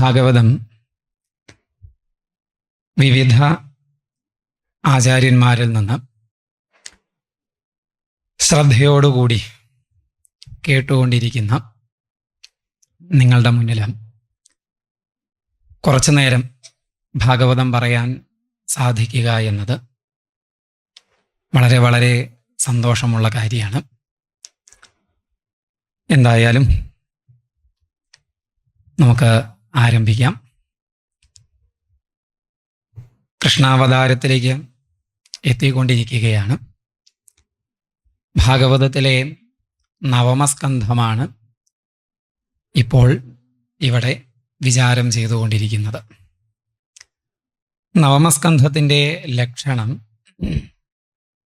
ഭാഗവതം വിവിധ ആചാര്യന്മാരിൽ നിന്ന് ശ്രദ്ധയോടുകൂടി കേട്ടുകൊണ്ടിരിക്കുന്ന നിങ്ങളുടെ മുന്നിൽ കുറച്ചു നേരം ഭാഗവതം പറയാൻ സാധിക്കുക എന്നത് വളരെ വളരെ സന്തോഷമുള്ള കാര്യമാണ്. എന്തായാലും നമുക്ക് ആരംഭിക്കാം. കൃഷ്ണാവതാരത്തിലേക്ക് എത്തിക്കൊണ്ടിരിക്കുകയാണ്. ഭാഗവതത്തിലെ നവമസ്കന്ധമാണ് ഇപ്പോൾ ഇവിടെ വിചാരം ചെയ്തുകൊണ്ടിരിക്കുന്നത്. നവമസ്കന്ധത്തിൻ്റെ ലക്ഷണം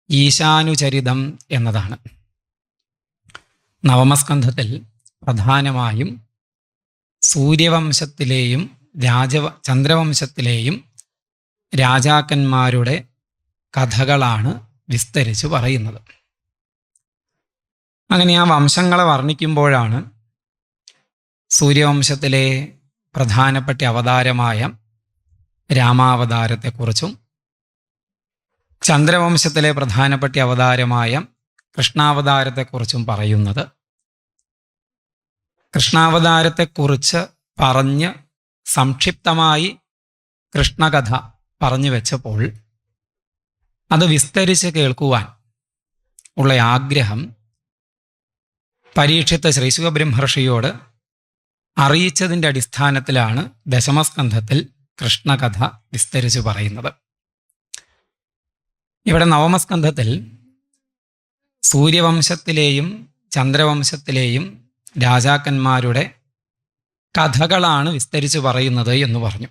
ഈശാനുചരിതം എന്നതാണ്. നവമസ്കന്ധത്തിൽ പ്രധാനമായും സൂര്യവംശത്തിലെയും ചന്ദ്രവംശത്തിലെയും രാജാക്കന്മാരുടെ കഥകളാണ് വിസ്തരിച്ച് പറയുന്നത്. അങ്ങനെ ആ വംശങ്ങളെ വർണ്ണിക്കുമ്പോഴാണ് സൂര്യവംശത്തിലെ പ്രധാനപ്പെട്ട അവതാരമായ രാമാവതാരത്തെക്കുറിച്ചും ചന്ദ്രവംശത്തിലെ പ്രധാനപ്പെട്ട അവതാരമായ കൃഷ്ണാവതാരത്തെക്കുറിച്ചും പറയുന്നത്. കൃഷ്ണാവതാരത്തെക്കുറിച്ച് പറഞ്ഞ് സംക്ഷിപ്തമായി കൃഷ്ണകഥ പറഞ്ഞു വെച്ചപ്പോൾ അത് വിസ്തരിച്ച് കേൾക്കുവാൻ ഉള്ള ആഗ്രഹം പരീക്ഷിത്ത് ശ്രീശുഖബ്രഹ്മർഷിയോട് അറിയിച്ചതിൻ്റെ അടിസ്ഥാനത്തിലാണ് ദശമസ്കന്ധത്തിൽ കൃഷ്ണകഥ വിസ്തരിച്ച് പറയുന്നത്. ഇവിടെ നവമസ്കന്ധത്തിൽ സൂര്യവംശത്തിലെയും ചന്ദ്രവംശത്തിലെയും രാജാക്കന്മാരുടെ കഥകളാണ് വിസ്തരിച്ച് പറയുന്നത് എന്ന് പറഞ്ഞു.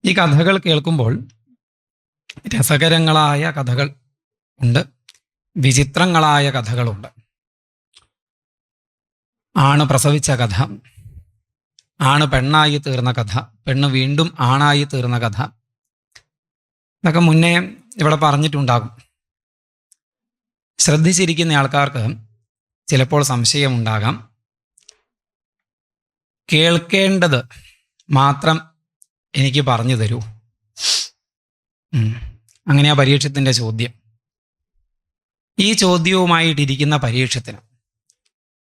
ഈ കഥകൾ കേൾക്കുമ്പോൾ രസകരങ്ങളായ കഥകൾ ഉണ്ട്, വിചിത്രങ്ങളായ കഥകളുണ്ട്. ആണ് പ്രസവിച്ച കഥ, ആണ് പെണ്ണായി തീർന്ന കഥ, പെണ്ണ് വീണ്ടും ആണായി തീർന്ന കഥ, ഇതൊക്കെ മുന്നേ ഇവിടെ പറഞ്ഞിട്ടുണ്ടാകും. ശ്രദ്ധിച്ചിരിക്കുന്ന ആൾക്കാർക്ക് ചിലപ്പോൾ സംശയമുണ്ടാകാം. കേൾക്കേണ്ടത് മാത്രം എനിക്ക് പറഞ്ഞു തരൂ, അങ്ങനെയാ പരീക്ഷത്തിൻ്റെ ചോദ്യം. ഈ ചോദ്യവുമായിട്ടിരിക്കുന്ന പരീക്ഷത്തിന്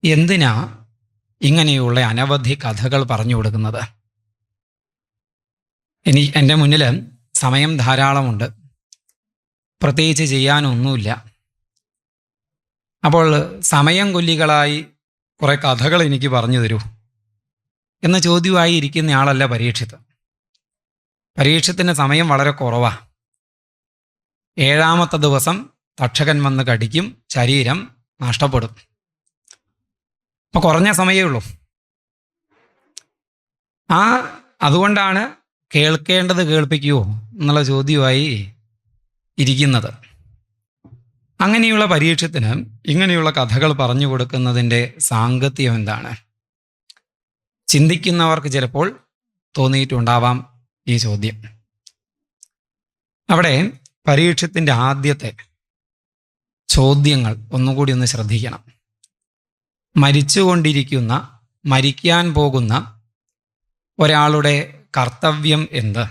എന്തിനാ ഇങ്ങനെയുള്ള അനവധി കഥകൾ പറഞ്ഞു കൊടുക്കുന്നത്? എൻ്റെ മുന്നിൽ സമയം ധാരാളമുണ്ട്, പ്രത്യേകിച്ച് ചെയ്യാനൊന്നുമില്ല. അപ്പോൾ സമയം കൊല്ലികളായി കുറേ കഥകൾ എനിക്ക് പറഞ്ഞു തരൂ എന്ന ചോദ്യമായി ഇരിക്കുന്ന ആളല്ല പരീക്ഷിത്ത്. പരീക്ഷത്തിന് സമയം വളരെ കുറവാണ്. 7ാമത്തെ ദിവസം തക്ഷകൻ വന്ന് കടിക്കും, ശരീരം നഷ്ടപ്പെടും. അപ്പോൾ കുറഞ്ഞ സമയമേ ഉള്ളൂ. അതുകൊണ്ടാണ് കേൾക്കേണ്ടത് കേൾപ്പിക്കുമോ എന്നുള്ള ചോദ്യമായി ഇരിക്കുന്നത്. അങ്ങനെയുള്ള പരീക്ഷത്തിന് ഇങ്ങനെയുള്ള കഥകൾ പറഞ്ഞു കൊടുക്കുന്നതിൻ്റെ സാങ്കത്യം എന്താണ്? ചിന്തിക്കുന്നവർക്ക് ചിലപ്പോൾ തോന്നിയിട്ടുണ്ടാവാം ഈ ചോദ്യം. അവിടെ പരീക്ഷത്തിൻ്റെ ആദ്യത്തെ ചോദ്യങ്ങൾ ഒന്നുകൂടി ഒന്ന് ശ്രദ്ധിക്കണം. മരിച്ചുകൊണ്ടിരിക്കുന്ന, മരിക്കാൻ പോകുന്ന ഒരാളുടെ കർത്തവ്യം എന്ത്?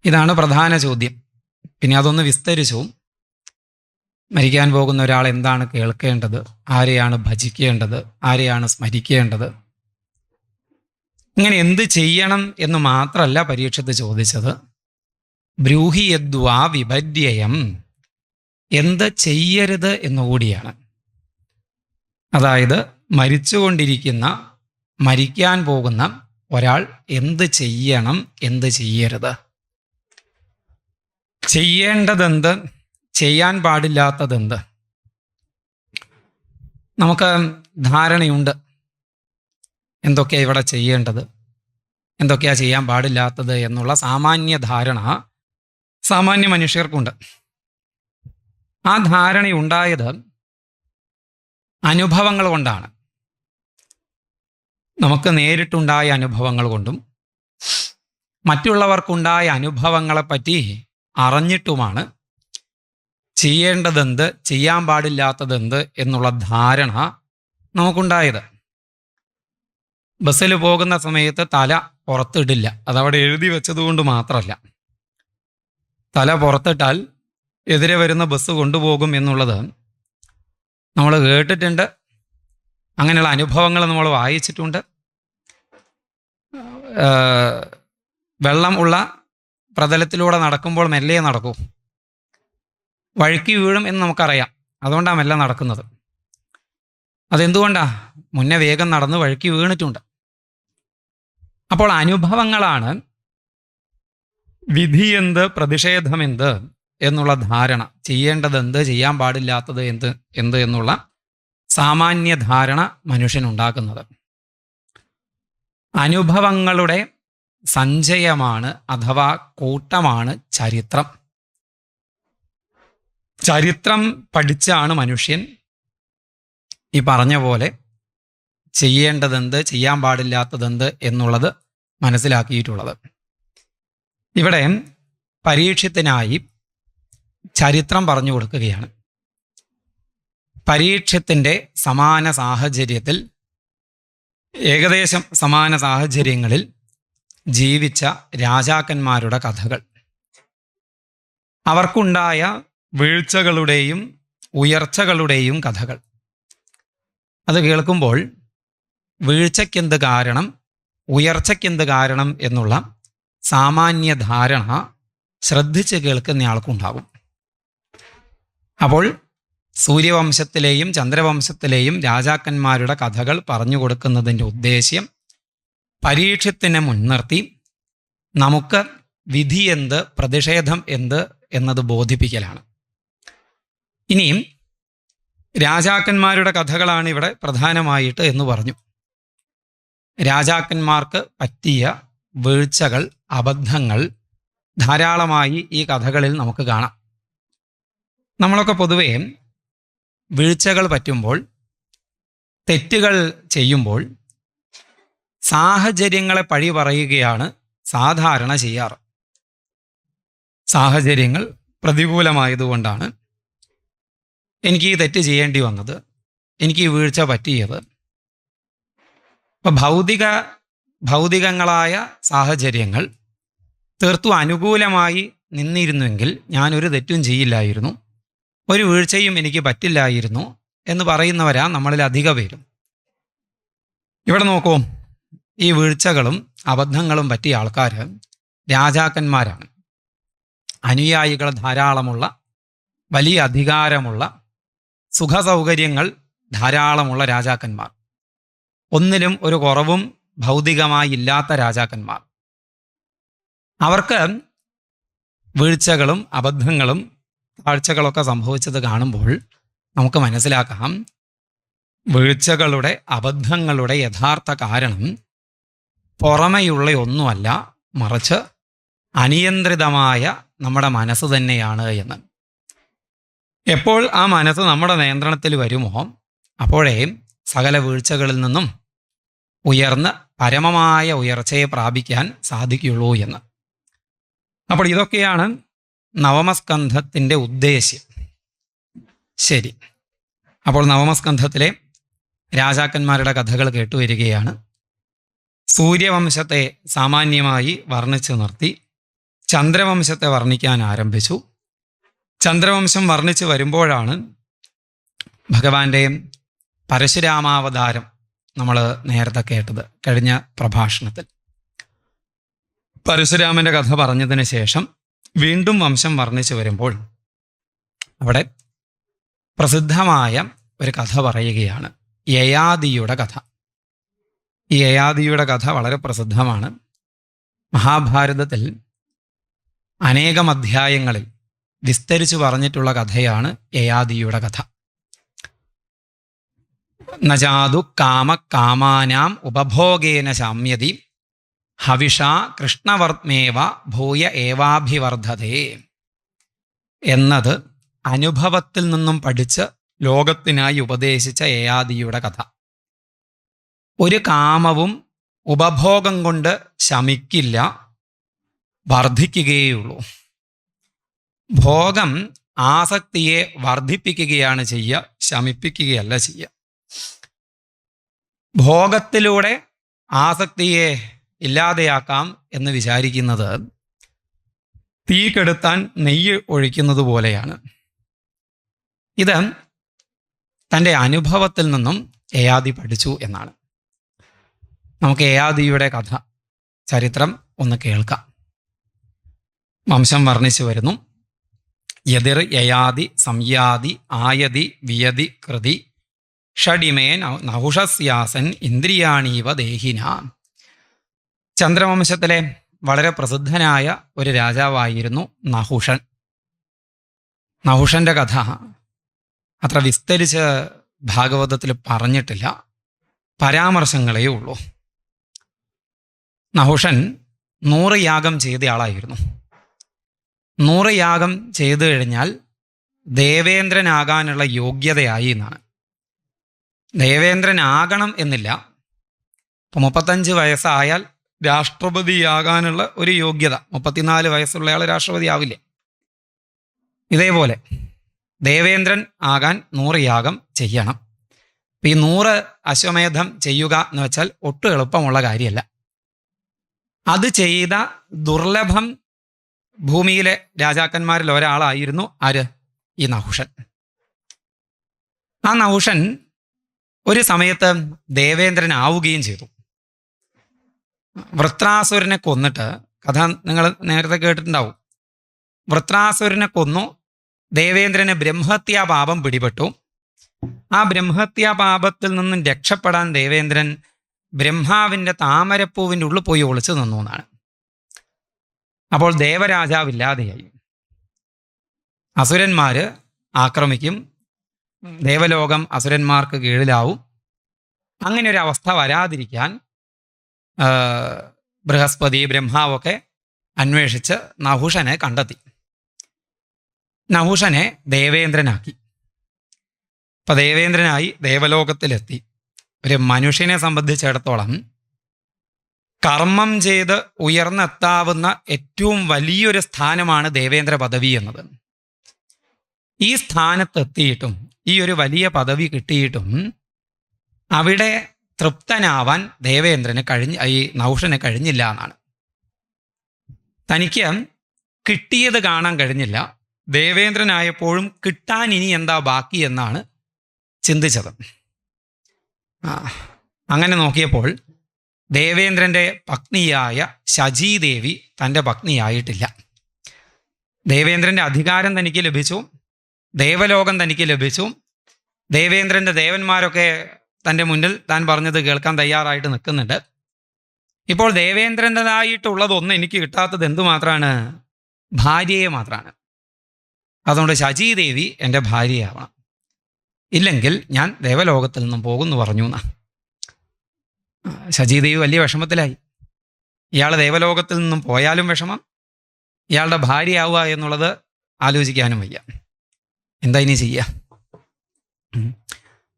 ഇതാണ് പ്രധാന ചോദ്യം. പിന്നെ അതൊന്ന് വിസ്തരിച്ചു. മരിക്കാൻ പോകുന്ന ഒരാൾ എന്താണ് കേൾക്കേണ്ടത്, ആരെയാണ് ഭജിക്കേണ്ടത്, ആരെയാണ് സ്മരിക്കേണ്ടത്, ഇങ്ങനെ എന്ത് ചെയ്യണം എന്ന് മാത്രമല്ല പരീക്ഷത്ത് ചോദിച്ചത്. ബ്രൂഹി യദ്വാ വിപര്യം, എന്ത് ചെയ്യരുത് എന്നുകൂടിയാണ്. അതായത് മരിച്ചുകൊണ്ടിരിക്കുന്ന, മരിക്കാൻ പോകുന്ന ഒരാൾ എന്ത് ചെയ്യണം, എന്ത് ചെയ്യരുത്, ചെയ്യേണ്ടതെന്ത്, ചെയ്യാൻ പാടില്ലാത്തതെന്ത്. നമുക്ക് ധാരണയുണ്ട് എന്തൊക്കെയാണ് ഇവിടെ ചെയ്യേണ്ടത്, എന്തൊക്കെയാണ് ചെയ്യാൻ പാടില്ലാത്തത് എന്നുള്ള സാമാന്യ ധാരണ സാമാന്യ മനുഷ്യർക്കുണ്ട്. ആ ധാരണയുണ്ടായത് അനുഭവങ്ങൾ കൊണ്ടാണ്. നമുക്ക് നേരിട്ടുണ്ടായ അനുഭവങ്ങൾ കൊണ്ടും മറ്റുള്ളവർക്കുണ്ടായ അനുഭവങ്ങളെപ്പറ്റി അറിഞ്ഞിട്ടുമാണ് ചെയ്യേണ്ടതെന്ത്, ചെയ്യാൻ പാടില്ലാത്തതെന്ത് എന്നുള്ള ധാരണ നമുക്കുണ്ടായത്. ബസ്സിൽ പോകുന്ന സമയത്ത് തല പുറത്തിടില്ല. അതവിടെ എഴുതി വെച്ചതുകൊണ്ട് മാത്രമല്ല. തല പുറത്തിട്ടാൽ എതിരെ വരുന്ന ബസ് കൊണ്ടുപോകും എന്നുള്ളത് നമ്മൾ കേട്ടിട്ടുണ്ട്. അങ്ങനെയുള്ള അനുഭവങ്ങൾ നമ്മൾ വായിച്ചിട്ടുണ്ട്. വെള്ളം ഉള്ള പ്രതലത്തിലൂടെ നടക്കുമ്പോൾ മെല്ലെ നടക്കൂ. വഴുക്കി വീഴും എന്ന് നമുക്കറിയാം. അതുകൊണ്ടാണ് മെല്ലെ നടക്കുന്നത്. അതെന്തുകൊണ്ടാണ്? മുന്നേ വേഗം നടന്ന് വഴുക്കി വീണിട്ടുണ്ട്. അപ്പോൾ അനുഭവങ്ങളാണ് വിധിയെന്ത്, പ്രതിഷേധമെന്ത് എന്നുള്ള ധാരണ, ചെയ്യേണ്ടതെന്ത്, ചെയ്യാൻ പാടില്ലാത്തത് എന്ത് എന്നുള്ള സാമാന്യ ധാരണ മനുഷ്യനുണ്ടാക്കുന്നത്. അനുഭവങ്ങളുടെ സഞ്ചയമാണ് അഥവാ കൂട്ടമാണ് ചരിത്രം. ചരിത്രം പഠിച്ചാണ് മനുഷ്യൻ ഈ പറഞ്ഞ പോലെ ചെയ്യേണ്ടതെന്ത്, ചെയ്യാൻ പാടില്ലാത്തതെന്ത് എന്നുള്ളത് മനസ്സിലാക്കിയിട്ടുള്ളത്. ഇവിടെ പരീക്ഷത്തിനായി ചരിത്രം പറഞ്ഞു കൊടുക്കുകയാണ്. പരീക്ഷത്തിൻ്റെ സമാന സാഹചര്യത്തിൽ, ഏകദേശം സമാന സാഹചര്യങ്ങളിൽ ജീവിച്ച രാജാക്കന്മാരുടെ കഥകൾ, അവർക്കുണ്ടായ വീഴ്ചകളുടെയും ഉയർച്ചകളുടെയും കഥകൾ. അത് കേൾക്കുമ്പോൾ വീഴ്ചയ്ക്കെന്ത് കാരണം, ഉയർച്ചയ്ക്കെന്ത് കാരണം എന്നുള്ള സാമാന്യ ധാരണ ശ്രദ്ധിച്ച് കേൾക്കുന്നയാൾക്കുണ്ടാകും. അപ്പോൾ സൂര്യവംശത്തിലെയും ചന്ദ്രവംശത്തിലെയും രാജാക്കന്മാരുടെ കഥകൾ പറഞ്ഞു കൊടുക്കുന്നതിൻ്റെ ഉദ്ദേശ്യം പരീക്ഷത്തിനെ മുൻനിർത്തി നമുക്ക് വിധി എന്ത്, പ്രതിഷേധം എന്ത് എന്നത് ബോധിപ്പിക്കലാണ്. ഇനിയും രാജാക്കന്മാരുടെ കഥകളാണ് ഇവിടെ പ്രധാനമായിട്ട് എന്ന് പറഞ്ഞു. രാജാക്കന്മാർക്ക് പറ്റിയ വീഴ്ചകൾ, അബദ്ധങ്ങൾ ധാരാളമായി ഈ കഥകളിൽ നമുക്ക് കാണാം. നമ്മളൊക്കെ പൊതുവേ വീഴ്ചകൾ പറ്റുമ്പോൾ, തെറ്റുകൾ ചെയ്യുമ്പോൾ സാഹചര്യങ്ങളെ പഴി പറയുകയാണ് സാധാരണ ചെയ്യാറ്. സാഹചര്യങ്ങൾ പ്രതികൂലമായതുകൊണ്ടാണ് എനിക്ക് ഈ തെറ്റ് ചെയ്യേണ്ടി വന്നത്, എനിക്ക് ഈ വീഴ്ച പറ്റിയത്. അപ്പോൾ ഭൗതികങ്ങളായ സാഹചര്യങ്ങൾ തീർത്തും അനുകൂലമായി നിന്നിരുന്നുവെങ്കിൽ ഞാനൊരു തെറ്റും ചെയ്യില്ലായിരുന്നു, ഒരു വീഴ്ചയും എനിക്ക് പറ്റില്ലായിരുന്നു എന്ന് പറയുന്നവരാ നമ്മളിൽ അധിക പേരും. ഇവിടെ നോക്കൂ, ഈ വീഴ്ചകളും അബദ്ധങ്ങളും പറ്റിയ ആൾക്കാർ രാജാക്കന്മാരാണ്. അനുയായികൾ ധാരാളമുള്ള, വലിയ അധികാരമുള്ള, സുഖസൗകര്യങ്ങൾ ധാരാളമുള്ള രാജാക്കന്മാർ, ഒന്നിലും ഒരു കുറവും ഭൗതികമായി ഇല്ലാത്ത രാജാക്കന്മാർ. അവർക്ക് വീഴ്ചകളും അബദ്ധങ്ങളും താഴ്ചകളൊക്കെ സംഭവിച്ചത് കാണുമ്പോൾ നമുക്ക് മനസ്സിലാക്കാം, വീഴ്ചകളുടെ, അബദ്ധങ്ങളുടെ യഥാർത്ഥ കാരണം പുറമെയുള്ള ഒന്നുമല്ല, മറിച്ച് അനിയന്ത്രിതമായ നമ്മുടെ മനസ്സ് തന്നെയാണ് എന്ന്. എപ്പോൾ ആ മനസ്സ് നമ്മുടെ നിയന്ത്രണത്തിൽ വരുമോ അപ്പോഴേ സകല വീഴ്ചകളിൽ നിന്നും ഉയർന്ന് പരമമായ ഉയർച്ചയെ പ്രാപിക്കാൻ സാധിക്കുകയുള്ളൂ എന്ന്. അപ്പോൾ ഇതൊക്കെയാണ് നവമസ്കന്ധത്തിൻ്റെ ഉദ്ദേശ്യം. ശരി, അപ്പോൾ നവമസ്കന്ധത്തിലെ രാജാക്കന്മാരുടെ കഥകൾ കേട്ടുവരികയാണ്. സൂര്യവംശത്തെ സാമാന്യമായി വർണ്ണിച്ചു നിർത്തി ചന്ദ്രവംശത്തെ വർണ്ണിക്കാൻ ആരംഭിച്ചു. ചന്ദ്രവംശം വർണ്ണിച്ച് വരുമ്പോഴാണ് ഭഗവാന്റെ പരശുരാമാവതാരം നമ്മൾ നേരത്തെ കേട്ടത് കഴിഞ്ഞ പ്രഭാഷണത്തിൽ. പരശുരാമൻ്റെ കഥ പറഞ്ഞതിന് ശേഷം വീണ്ടും വംശം വർണ്ണിച്ചു വരുമ്പോൾ അവിടെ പ്രസിദ്ധമായ ഒരു കഥ പറയുകയാണ്, യയാതിയുടെ കഥ. ഈ യയാതിയുടെ കഥ വളരെ പ്രസിദ്ധമാണ്. മഹാഭാരതത്തിൽ അനേകം അധ്യായങ്ങളിൽ വിസ്തരിച്ചു പറഞ്ഞിട്ടുള്ള കഥയാണ് യയാതിയുടെ കഥ. നജാതു കാമകാമാനാം ഉപഭോഗേന ശാമ്യതി ഹവിഷ കൃഷ്ണവർമ്മേവ ഭൂയ ഏവാഭിവർദ്ധതേ എന്നത് അനുഭവത്തിൽ നിന്നും പഠിച്ച് ലോകത്തിനായി ഉപദേശിച്ച യയാതിയുടെ കഥ. ഒരു കാമവും ഉപഭോഗം കൊണ്ട് ശമിക്കില്ല, വർദ്ധിക്കുകയുള്ളൂ. ഭോഗം ആസക്തിയെ വർദ്ധിപ്പിക്കുകയാണ് ചെയ്യുക, ശമിപ്പിക്കുകയല്ല ചെയ്യുക. ഭോഗത്തിലൂടെ ആസക്തിയെ ഇല്ലാതെയാക്കാം എന്ന് വിചാരിക്കുന്നത് തീ കെടുത്താൻ നെയ്യ് ഒഴിക്കുന്നത് പോലെയാണ്. ഇത് തൻ്റെ അനുഭവത്തിൽ നിന്നും യയാതി പഠിച്ചു എന്നാണ്. നമുക്ക് യയാതിയുടെ കഥ, ചരിത്രം ഒന്ന് കേൾക്കാം. വംശം വർണ്ണിച്ചു വരുന്നു. യതിർ യയാതി സംയാതി ആയതി വിയതി കൃതി ഷഡിമേ നഹുഷസ്യാസൻ ഇന്ദ്രിയാണീവ ദേഹിന. ചന്ദ്രവംശത്തിലെ വളരെ പ്രസിദ്ധനായ ഒരു രാജാവായിരുന്നു നഹുഷൻ. നഹുഷന്റെ കഥ അത്ര വിസ്തരിച്ച് ഭാഗവതത്തിൽ പറഞ്ഞിട്ടില്ല, പരാമർശങ്ങളേ ഉള്ളൂ. നഹുഷൻ 100 യാഗം ചെയ്ത ആളായിരുന്നു. 100 യാഗം ചെയ്തു കഴിഞ്ഞാൽ ദേവേന്ദ്രനാകാനുള്ള യോഗ്യതയായി എന്നാണ്. ദേവേന്ദ്രനാകണം എന്നില്ല. ഇപ്പം 35 വയസ്സായാൽ രാഷ്ട്രപതിയാകാനുള്ള ഒരു യോഗ്യത. 34 വയസ്സുള്ള ആൾ രാഷ്ട്രപതി ആവില്ലേ? ഇതേപോലെ ദേവേന്ദ്രൻ ആകാൻ 100 യാഗം ചെയ്യണം. ഇപ്പം ഈ 100 അശ്വമേധം ചെയ്യുക എന്ന് വെച്ചാൽ ഒട്ടും എളുപ്പമുള്ള കാര്യമല്ല. അത് ചെയ്ത ദുർലഭം ഭൂമിയിലെ രാജാക്കന്മാരിൽ ഒരാളായിരുന്നു ആര്? ഈ നഹുഷൻ. ആ നഹുഷൻ ഒരു സമയത്ത് ദേവേന്ദ്രനാവുകയും ചെയ്തു. വൃത്രാസുരനെ കൊന്നിട്ട്, കഥ നിങ്ങൾ നേരത്തെ കേട്ടിട്ടുണ്ടാവും. വൃത്രാസുരനെ കൊന്നു. ദേവേന്ദ്രന് ബ്രഹ്മഹത്യാ പാപം പിടിപെട്ടു. ആ ബ്രഹ്മഹത്യാ പാപത്തിൽ നിന്നും രക്ഷപ്പെടാൻ ദേവേന്ദ്രൻ ബ്രഹ്മാവിൻ്റെ താമരപ്പൂവിൻ്റെ ഉള്ളിൽ പോയി ഒളിച്ചു നിന്നു എന്നാണ്. അപ്പോൾ ദേവരാജാവില്ലാതെയായി. അസുരന്മാർ ആക്രമിക്കും, ദേവലോകം അസുരന്മാർക്ക് കീഴിലാവും. അങ്ങനെ ഒരു അവസ്ഥ വരാതിരിക്കാൻ ബൃഹസ്പതി ബ്രഹ്മാവൊക്കെ അന്വേഷിച്ച് നഹുഷനെ കണ്ടെത്തി. നഹുഷനെ ദേവേന്ദ്രനാക്കി. അപ്പം ദേവേന്ദ്രനായി ദേവലോകത്തിലെത്തി. ഒരു മനുഷ്യനെ സംബന്ധിച്ചിടത്തോളം കർമ്മം ചെയ്ത് ഉയർന്നെത്താവുന്ന ഏറ്റവും വലിയൊരു സ്ഥാനമാണ് ദേവേന്ദ്ര പദവി എന്നത്. ഈ സ്ഥാനത്തെത്തിയിട്ടും, ഈ ഒരു വലിയ പദവി കിട്ടിയിട്ടും അവിടെ തൃപ്തനാവാൻ ഈ നഹുഷന് കഴിഞ്ഞില്ല എന്നാണ്. തനിക്ക് കിട്ടിയത് കാണാൻ കഴിഞ്ഞില്ല. ദേവേന്ദ്രനായപ്പോഴും കിട്ടാൻ ഇനി എന്താ ബാക്കി എന്നാണ് ചിന്തിച്ചത്. അങ്ങനെ നോക്കിയപ്പോൾ ദേവേന്ദ്രൻ്റെ പത്നിയായ ശചീദേവി തൻ്റെ പത്നിയായിട്ടില്ല. ദേവേന്ദ്രൻ്റെ അധികാരം തനിക്ക് ലഭിച്ചു, ദേവലോകം തനിക്ക് ലഭിച്ചു. ദേവേന്ദ്രൻ്റെ ദേവന്മാരൊക്കെ തൻ്റെ മുന്നിൽ താൻ പറഞ്ഞത് കേൾക്കാൻ തയ്യാറായിട്ട് നിൽക്കുന്നുണ്ട്. ഇപ്പോൾ ദേവേന്ദ്രൻ്റെതായിട്ടുള്ളതൊന്നും എനിക്ക് കിട്ടാത്തത് എന്തുമാത്രമാണ്? ഭാര്യയെ മാത്രമാണ്. അതുകൊണ്ട് ശചീദേവി എൻ്റെ ഭാര്യയാവണം, ഇല്ലെങ്കിൽ ഞാൻ ദേവലോകത്തിൽ നിന്നും പോകുന്നു പറഞ്ഞു എന്നാ. ശചീദേവി വലിയ വിഷമത്തിലായി. ഇയാൾ ദേവലോകത്തിൽ നിന്നും പോയാലും വിഷമം, ഇയാളുടെ ഭാര്യയാവുക എന്നുള്ളത് ആലോചിക്കാനും വയ്യ. എന്താ ഇനി ചെയ്യുക?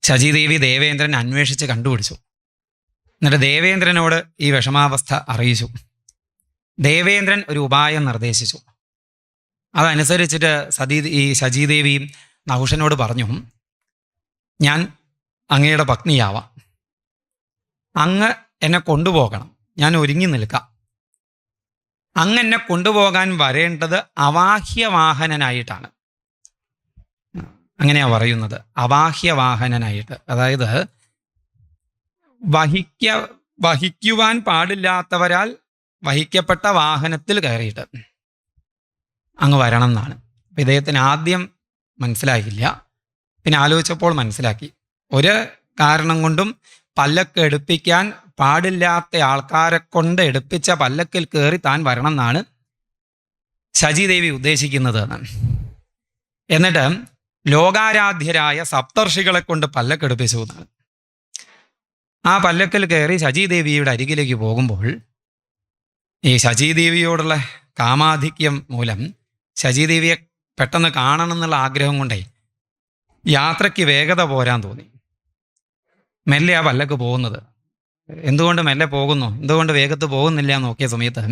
ശചീദേവി ദേവേന്ദ്രൻ അന്വേഷിച്ച് കണ്ടുപിടിച്ചു. എന്നിട്ട് ദേവേന്ദ്രനോട് ഈ വിഷമാവസ്ഥ അറിയിച്ചു. ദേവേന്ദ്രൻ ഒരു ഉപായം നിർദ്ദേശിച്ചു. അതനുസരിച്ചിട്ട് ശചീദേവി നഹുഷനോട് പറഞ്ഞു, ഞാൻ അങ്ങയുടെ പത്നിയാവാം, അങ്ങ് എന്നെ കൊണ്ടുപോകണം, ഞാൻ ഒരുങ്ങി നിൽക്കാം. അങ്ങ് എന്നെ കൊണ്ടുപോകാൻ വരേണ്ടത് അവാഹ്യവാഹനനായിട്ടാണ്. അങ്ങനെയാ പറയുന്നത്, അവാഹ്യവാഹനനായിട്ട്. അതായത് വഹിക്കുവാൻ പാടില്ലാത്തവരാൽ വഹിക്കപ്പെട്ട വാഹനത്തിൽ കയറിയിട്ട് അങ്ങ് വരണം എന്നാണ്. അപ്പം ഇദ്ദേഹത്തിന് ആദ്യം മനസ്സിലായില്ല, പിന്നെ ആലോചിച്ചപ്പോൾ മനസ്സിലാക്കി. ഒരു കാരണം കൊണ്ടും പല്ലക്ക് എടുപ്പിക്കാൻ പാടില്ലാത്ത ആൾക്കാരെ കൊണ്ട് എടുപ്പിച്ച പല്ലക്കിൽ കയറി താൻ വരണം എന്നാണ് ശചീദേവി ഉദ്ദേശിക്കുന്നത് എന്നാണ്. എന്നിട്ട് ലോകാരാധ്യരായ സപ്തർഷികളെ കൊണ്ട് പല്ലക്കെടുപ്പിച്ചു എന്നാണ്. ആ പല്ലക്കിൽ കയറി ശചീദേവിയുടെ അരികിലേക്ക് പോകുമ്പോൾ ഈ ശചീദേവിയോടുള്ള കാമാധിക്യം മൂലം ശചീദേവിയെ പെട്ടെന്ന് കാണണം എന്നുള്ള ആഗ്രഹം കൊണ്ടേ യാത്രയ്ക്ക് വേഗത പോരാൻ തോന്നി. മെല്ലെ ആ പല്ലക്ക് പോകുന്നത്. എന്തുകൊണ്ട് മെല്ലെ പോകുന്നു, എന്തുകൊണ്ട് വേഗത്ത് പോകുന്നില്ല എന്ന് നോക്കിയ സമയത്ത്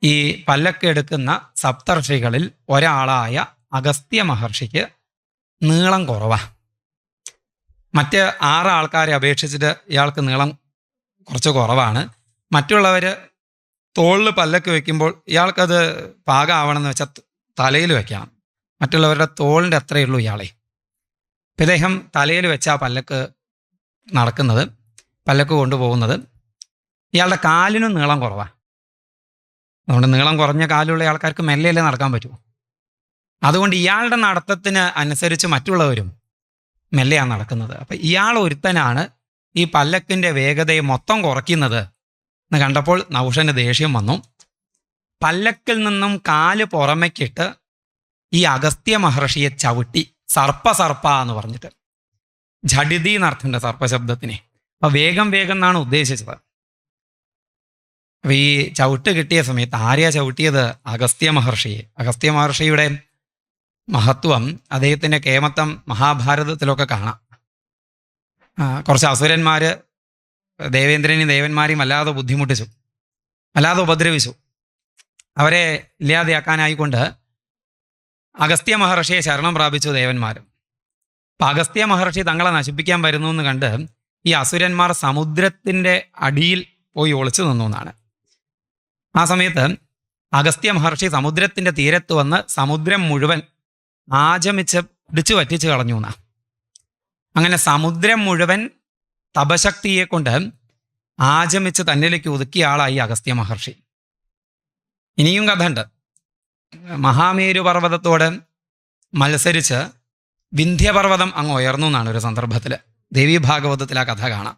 ഈ പല്ലക്ക് എടുക്കുന്ന സപ്തർഷികളിൽ ഒരാളായ അഗസ്ത്യ മഹർഷിക്ക് നീളം കുറവാണ്. മറ്റ് 6 ആൾക്കാരെ അപേക്ഷിച്ചിട്ട് ഇയാൾക്ക് നീളം കുറച്ച് കുറവാണ്. മറ്റുള്ളവർ തോളിൽ പല്ലക്ക് വെക്കുമ്പോൾ ഇയാൾക്കത് പാകമാവണമെന്ന് വെച്ചാൽ തലയിൽ വെക്കണം. മറ്റുള്ളവരുടെ തോളിൻ്റെ അത്രയേ ഉള്ളൂ ഇയാളെ. അപ്പം ഇദ്ദേഹം തലയിൽ വെച്ചാൽ പല്ലക്ക് നടക്കുന്നത്, പല്ലക്ക് കൊണ്ടുപോകുന്നത്. ഇയാളുടെ കാലിനും നീളം കുറവാണ്. അതുകൊണ്ട് നീളം കുറഞ്ഞ കാലുള്ള ആൾക്കാർക്ക് മെല്ലെയല്ലേ നടക്കാൻ പറ്റൂ. അതുകൊണ്ട് ഇയാളുടെ നടത്തത്തിന് അനുസരിച്ച് മറ്റുള്ളവരും മെല്ലെയാണ് നടക്കുന്നത്. അപ്പം ഇയാൾ ഒരുത്തനാണ് ഈ പല്ലക്കിൻ്റെ വേഗതയെ മൊത്തം കുറയ്ക്കുന്നത് എന്ന് കണ്ടപ്പോൾ നൗഷന് ദേഷ്യം വന്നു. പല്ലക്കിൽ നിന്നും കാല് പുറമേക്കിട്ട് ഈ അഗസ്ത്യ മഹർഷിയെ ചവിട്ടി, സർപ്പ എന്ന് പറഞ്ഞിട്ട്, ഝടിതി എന്നർത്ഥമുണ്ട് സർപ്പശബ്ദത്തിന്. അപ്പം വേഗം എന്നാണ് ഉദ്ദേശിച്ചത്. അപ്പം ഈ ചവിട്ട് കിട്ടിയ സമയത്ത് ആരെയാ ചവിട്ടിയത്? അഗസ്ത്യ മഹർഷിയെ. അഗസ്ത്യ മഹർഷിയുടെ മഹത്വം, അദ്ദേഹത്തിൻ്റെ കേമത്വം മഹാഭാരതത്തിലൊക്കെ കാണാം. കുറച്ച് അസുരന്മാർ ദേവേന്ദ്രനെയും ദേവന്മാരെയും വല്ലാതെ ബുദ്ധിമുട്ടിച്ചു, വല്ലാതെ ഉപദ്രവിച്ചു. അവരെ ഇല്ലാതെയാക്കാനായിക്കൊണ്ട് അഗസ്ത്യ മഹർഷിയെ ശരണം പ്രാപിച്ചു ദേവന്മാർ. അപ്പം അഗസ്ത്യ മഹർഷി തങ്ങളെ നശിപ്പിക്കാൻ വരുന്നു എന്ന് കണ്ട് ഈ അസുരന്മാർ സമുദ്രത്തിൻ്റെ അടിയിൽ പോയി ഒളിച്ചു നിന്നു എന്നാണ്. ആ സമയത്ത് അഗസ്ത്യ മഹർഷി സമുദ്രത്തിൻ്റെ തീരത്ത് വന്ന് സമുദ്രം മുഴുവൻ ആചമിച്ച് പിടിച്ചു വറ്റിച്ച് കളഞ്ഞു എന്നാ. അങ്ങനെ സമുദ്രം മുഴുവൻ തപശക്തിയെ കൊണ്ട് ആചമിച്ച് തന്നിലേക്ക് ഒതുക്കിയ ആളായി അഗസ്ത്യ മഹർഷി. ഇനിയും കഥ ഉണ്ട്. മഹാമേരു പർവ്വതത്തോട് മത്സരിച്ച് വിന്ധ്യപർവ്വതം അങ്ങ് ഉയർന്നു എന്നാണ് ഒരു സന്ദർഭത്തിൽ. ദേവീ ഭാഗവതത്തിൽ ആ കഥ കാണാം.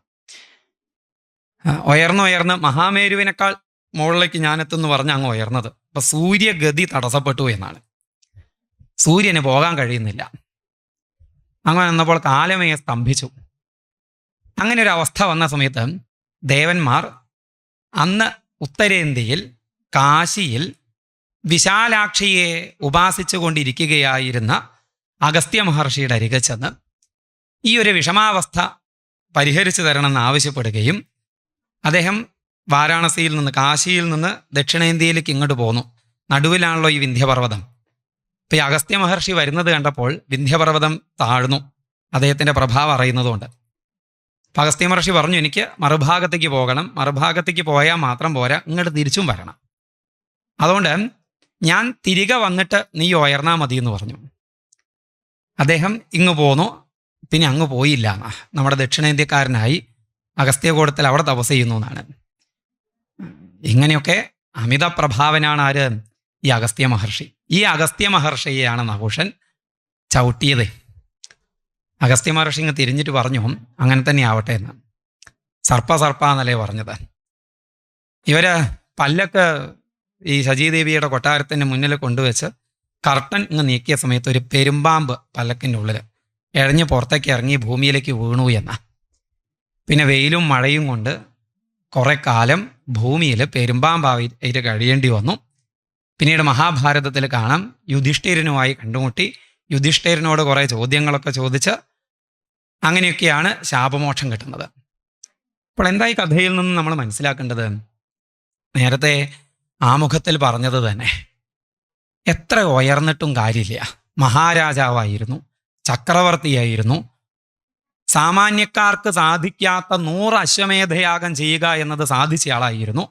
ഉയർന്ന് മഹാമേരുവിനേക്കാൾ മുകളിലേക്ക് ഞാനെത്തുമെന്ന് പറഞ്ഞ് അങ്ങ് ഉയർന്നത്. അപ്പം സൂര്യഗതി തടസ്സപ്പെട്ടു എന്നാണ്. സൂര്യന് പോകാൻ കഴിയുന്നില്ല. അങ്ങനെ വന്നപ്പോൾ കാലമയെ സ്തംഭിച്ചു. അങ്ങനെ ഒരു അവസ്ഥ വന്ന സമയത്ത് ദേവന്മാർ അന്ന് ഉത്തരേന്ത്യയിൽ കാശിയിൽ വിശാലാക്ഷിയെ ഉപാസിച്ചു കൊണ്ടിരിക്കുകയായിരുന്ന അഗസ്ത്യ മഹർഷിയുടെ അരികെ ചെന്ന് ഈ ഒരു വിഷമാവസ്ഥ പരിഹരിച്ചു തരണമെന്ന് ആവശ്യപ്പെടുകയും അദ്ദേഹം വാരാണസിയിൽ നിന്ന്, കാശിയിൽ നിന്ന് ദക്ഷിണേന്ത്യയിലേക്ക് ഇങ്ങോട്ട് പോന്നു. നടുവിലാണല്ലോ ഈ വിന്ധ്യപർവ്വതം. അപ്പം ഈ അഗസ്ത്യ മഹർഷി വരുന്നത് കണ്ടപ്പോൾ വിന്ധ്യപർവ്വതം താഴ്ന്നു, അദ്ദേഹത്തിൻ്റെ പ്രഭാവം അറിയുന്നതുകൊണ്ട്. അപ്പം അഗസ്ത്യ മഹർഷി പറഞ്ഞു, എനിക്ക് മറുഭാഗത്തേക്ക് പോകണം, മറുഭാഗത്തേക്ക് പോയാൽ മാത്രം പോരാ, ഇങ്ങോട്ട് തിരിച്ചും വരണം. അതുകൊണ്ട് ഞാൻ തിരികെ വന്നിട്ട് നീ ഉയർന്നാൽ മതി എന്ന് പറഞ്ഞു. അദ്ദേഹം ഇങ്ങ് പോന്നു, പിന്നെ അങ്ങ് പോയില്ല. നമ്മുടെ ദക്ഷിണേന്ത്യക്കാരനായി അഗസ്ത്യകൂടത്തിൽ അവിടെ തപസ് ചെയ്യുന്നു എന്നാണ്. ഇങ്ങനെയൊക്കെ അമിത പ്രഭാവനാണ് ആര്? ഈ അഗസ്ത്യ മഹർഷി. ഈ അഗസ്ത്യ മഹർഷിയെയാണ് നഹുഷൻ ചവിട്ടിയത്. അഗസ്ത്യ മഹർഷി ഇങ്ങ് തിരിഞ്ഞിട്ട് പറഞ്ഞു, അങ്ങനെ തന്നെ ആവട്ടെ എന്ന്. സർപ്പ എന്നല്ലേ പറഞ്ഞത്. ഇവര് പല്ലൊക്കെ ഈ ശചീദേവിയുടെ കൊട്ടാരത്തിൻ്റെ മുന്നിൽ കൊണ്ടുവച്ച് കർട്ടൻ ഇങ്ങ് നീക്കിയ സമയത്ത് ഒരു പെരുമ്പാമ്പ് പല്ലക്കിൻ്റെ ഉള്ളിൽ ഇഴഞ്ഞ് പുറത്തേക്ക് ഇറങ്ങി ഭൂമിയിലേക്ക് വീണു എന്ന. പിന്നെ വെയിലും മഴയും കൊണ്ട് കുറെ കാലം ഭൂമിയിൽ പെരുമ്പാമ്പായിട്ട് കഴിയേണ്ടി വന്നു. പിന്നീട് മഹാഭാരതത്തിൽ കാണാം, യുധിഷ്ഠിരനുമായി കണ്ടുമുട്ടി, യുധിഷ്ഠിരനോട് കുറേ ചോദ്യങ്ങളൊക്കെ ചോദിച്ച് അങ്ങനെയൊക്കെയാണ് ശാപമോക്ഷം കിട്ടുന്നത്. അപ്പോൾ എന്താ ഈ കഥയിൽ നിന്ന് നമ്മൾ മനസ്സിലാക്കേണ്ടത്? നേരത്തെ ആമുഖത്തിൽ പറഞ്ഞത് തന്നെ, എത്ര ഉയർന്നിട്ടും കാര്യമില്ല. മഹാരാജാവായിരുന്നു, ചക്രവർത്തിയായിരുന്നു, സാമാന്യക്കാർക്ക് സാധിക്കാത്ത 100 അശ്വമേധയാഗം ചെയ്യുക എന്നത് സാധിച്ച ആളായിരുന്നു,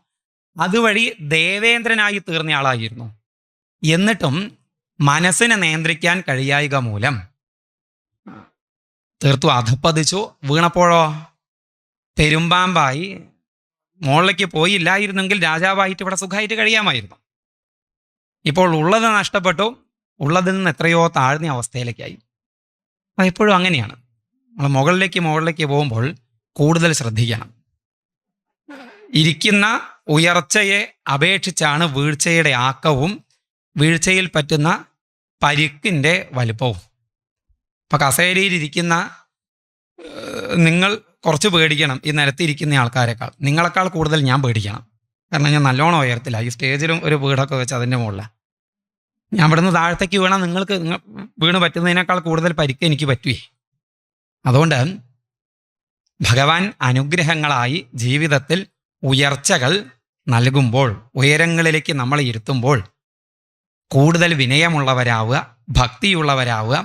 അതുവഴി ദേവേന്ദ്രനായി തീർന്ന ആളായിരുന്നു. എന്നിട്ടും മനസ്സിനെ നിയന്ത്രിക്കാൻ കഴിയായിക മൂലം തീർത്തും അധപ്പതിച്ചു. വീണപ്പോഴോ പെരുമ്പാമ്പായി. മുകളിലേക്ക് പോയില്ലായിരുന്നെങ്കിൽ രാജാവായിട്ട് ഇവിടെ സുഖമായിട്ട് കഴിയാമായിരുന്നു. ഇപ്പോൾ ഉള്ളത് നഷ്ടപ്പെട്ടു, ഉള്ളതിൽ നിന്ന് എത്രയോ താഴ്ന്ന അവസ്ഥയിലേക്കായി. അതെപ്പോഴും അങ്ങനെയാണ്. നമ്മൾ മുകളിലേക്ക് പോകുമ്പോൾ കൂടുതൽ ശ്രദ്ധിക്കണം. ഇരിക്കുന്ന ഉയർച്ചയെ അപേക്ഷിച്ചാണ് വീഴ്ചയുടെ ആക്കവും വീഴ്ചയിൽ പറ്റുന്ന പരിക്കിൻ്റെ വലുപ്പവും. ഇപ്പം കസേരയിലിരിക്കുന്ന നിങ്ങൾ കുറച്ച് പേടിക്കണം ഈ നിലത്തിരിക്കുന്ന ആൾക്കാരെക്കാൾ. നിങ്ങളെക്കാൾ കൂടുതൽ ഞാൻ പേടിക്കണം. കാരണം ഞാൻ നല്ലോണം ഉയരത്തില്ല. ഈ സ്റ്റേജിലും ഒരു വീടൊക്കെ വെച്ച് അതിൻ്റെ മുകളിലാണ്. ഞാൻ ഇവിടുന്ന് താഴത്തേക്ക് വീണാൽ നിങ്ങൾക്ക് വീണ് പറ്റുന്നതിനേക്കാൾ കൂടുതൽ പരിക്ക് എനിക്ക് പറ്റുവേ. അതുകൊണ്ട് ഭഗവാൻ അനുഗ്രഹങ്ങളായി ജീവിതത്തിൽ ഉയർച്ചകൾ നൽകുമ്പോൾ, ഉയരങ്ങളിലേക്ക് നമ്മൾ ഇരുത്തുമ്പോൾ കൂടുതൽ വിനയമുള്ളവരാവുക, ഭക്തിയുള്ളവരാവുക,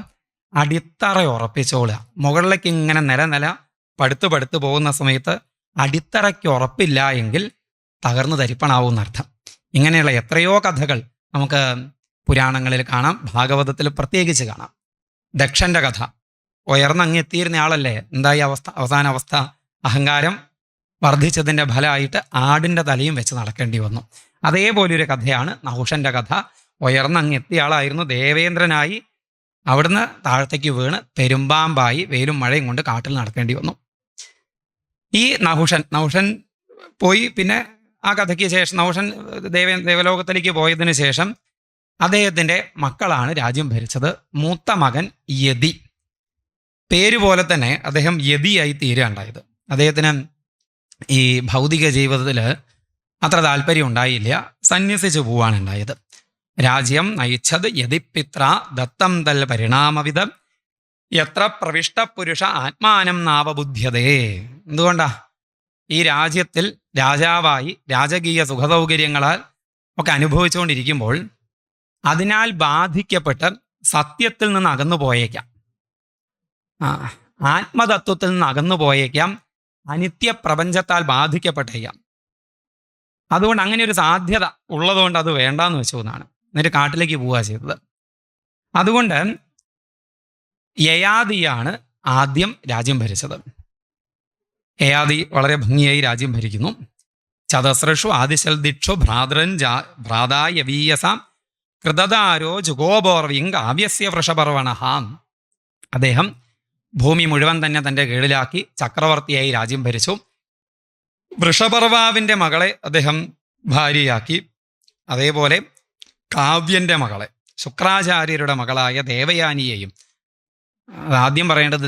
അടിത്തറ ഉറപ്പിച്ചോളുക. മുകളിലേക്ക് ഇങ്ങനെ നില പടുത്തു പോകുന്ന സമയത്ത് അടിത്തറയ്ക്ക് ഉറപ്പില്ല എങ്കിൽ തകർന്നു തരിപ്പണാവും എന്നർത്ഥം. ഇങ്ങനെയുള്ള എത്രയോ കഥകൾ നമുക്ക് പുരാണങ്ങളിൽ കാണാം, ഭാഗവതത്തിൽ പ്രത്യേകിച്ച് കാണാം. ദക്ഷന്റെ കഥ, ഉയർന്നങ്ങെത്തിയിരുന്ന ആളല്ലേ, എന്തായി അവസ്ഥ? അവസാന അവസ്ഥ അഹങ്കാരം വർദ്ധിച്ചതിൻ്റെ ഫലമായിട്ട് ആടിൻ്റെ തലയും വെച്ച് നടക്കേണ്ടി വന്നു. അതേപോലൊരു കഥയാണ് നഹുഷന്റെ കഥ. ഉയർന്നങ്ങെത്തിയ ആളായിരുന്നു, ദേവേന്ദ്രനായി അവിടുന്ന് താഴത്തേക്ക് വീണ് പെരുമ്പാമ്പായി വെയിലും മഴയും കൊണ്ട് കാട്ടിൽ നടക്കേണ്ടി വന്നു. ഈ നഹുഷൻ പോയി. പിന്നെ ആ കഥയ്ക്ക് ശേഷം നഹുഷൻ ദേവലോകത്തിലേക്ക് പോയതിനു ശേഷം അദ്ദേഹത്തിൻ്റെ മക്കളാണ് രാജ്യം ഭരിച്ചത്. മൂത്ത മകൻ യതി, പേര് പോലെ തന്നെ അദ്ദേഹം യതിയായി തീരുകയുണ്ടായത്. അദ്ദേഹത്തിന് ഈ ഭൗതിക ജീവിതത്തിൽ അത്ര താല്പര്യം ഉണ്ടായില്ല, സന്യസിച്ചു പോവാണ് ഉണ്ടായത്. രാജ്യം നയിച്ചത് യതിപിത്ര ദത്തം തൽ പരിണാമവിധം എത്ര പ്രവിഷ്ട പുരുഷ ആത്മാനം നാവബുദ്ധ്യതേ. എന്തുകൊണ്ടാ? ഈ രാജ്യത്തിൽ രാജാവായി രാജകീയ സുഖസൗകര്യങ്ങളാൽ ഒക്കെ അനുഭവിച്ചുകൊണ്ടിരിക്കുമ്പോൾ അതിനാൽ ബാധിക്കപ്പെട്ട് സത്യത്തിൽ നിന്ന് അകന്നു പോയേക്കാം, ആത്മതത്വത്തിൽ നിന്ന് അകന്നു പോയേക്കാം, അനിത്യ പ്രപഞ്ചത്താൽ ബാധിക്കപ്പെട്ടേക്കാം. അതുകൊണ്ട് അങ്ങനെ ഒരു സാധ്യത ഉള്ളതുകൊണ്ട് അത് വേണ്ടാന്ന് വെച്ചു എന്നാണ്. എന്നിട്ട് കാട്ടിലേക്ക് പോവുക ചെയ്തത്. അതുകൊണ്ട് യയാതിയാണ് ആദ്യം രാജ്യം ഭരിച്ചത്. യയാതി വളരെ ഭംഗിയായി രാജ്യം ഭരിക്കുന്നു. ചതസ്രഷു ആദിശൽദിക്ഷു ഭ്രാതായവീയസാം കൃതദാരോ ജുഗോബോർവിങ് കാവ്യസ്യ വൃഷപർവണഹാം. അദ്ദേഹം ഭൂമി മുഴുവൻ തന്നെ തൻ്റെ കീഴിലാക്കി ചക്രവർത്തിയായി രാജ്യം ഭരിച്ചു. വൃഷപർവാവിൻ്റെ മകളെ അദ്ദേഹം ഭാര്യയാക്കി. അതേപോലെ കാവ്യൻ്റെ മകളെ, ശുക്രാചാര്യരുടെ മകളായ ദേവയാനിയെയും, ആദ്യം പറയേണ്ടത്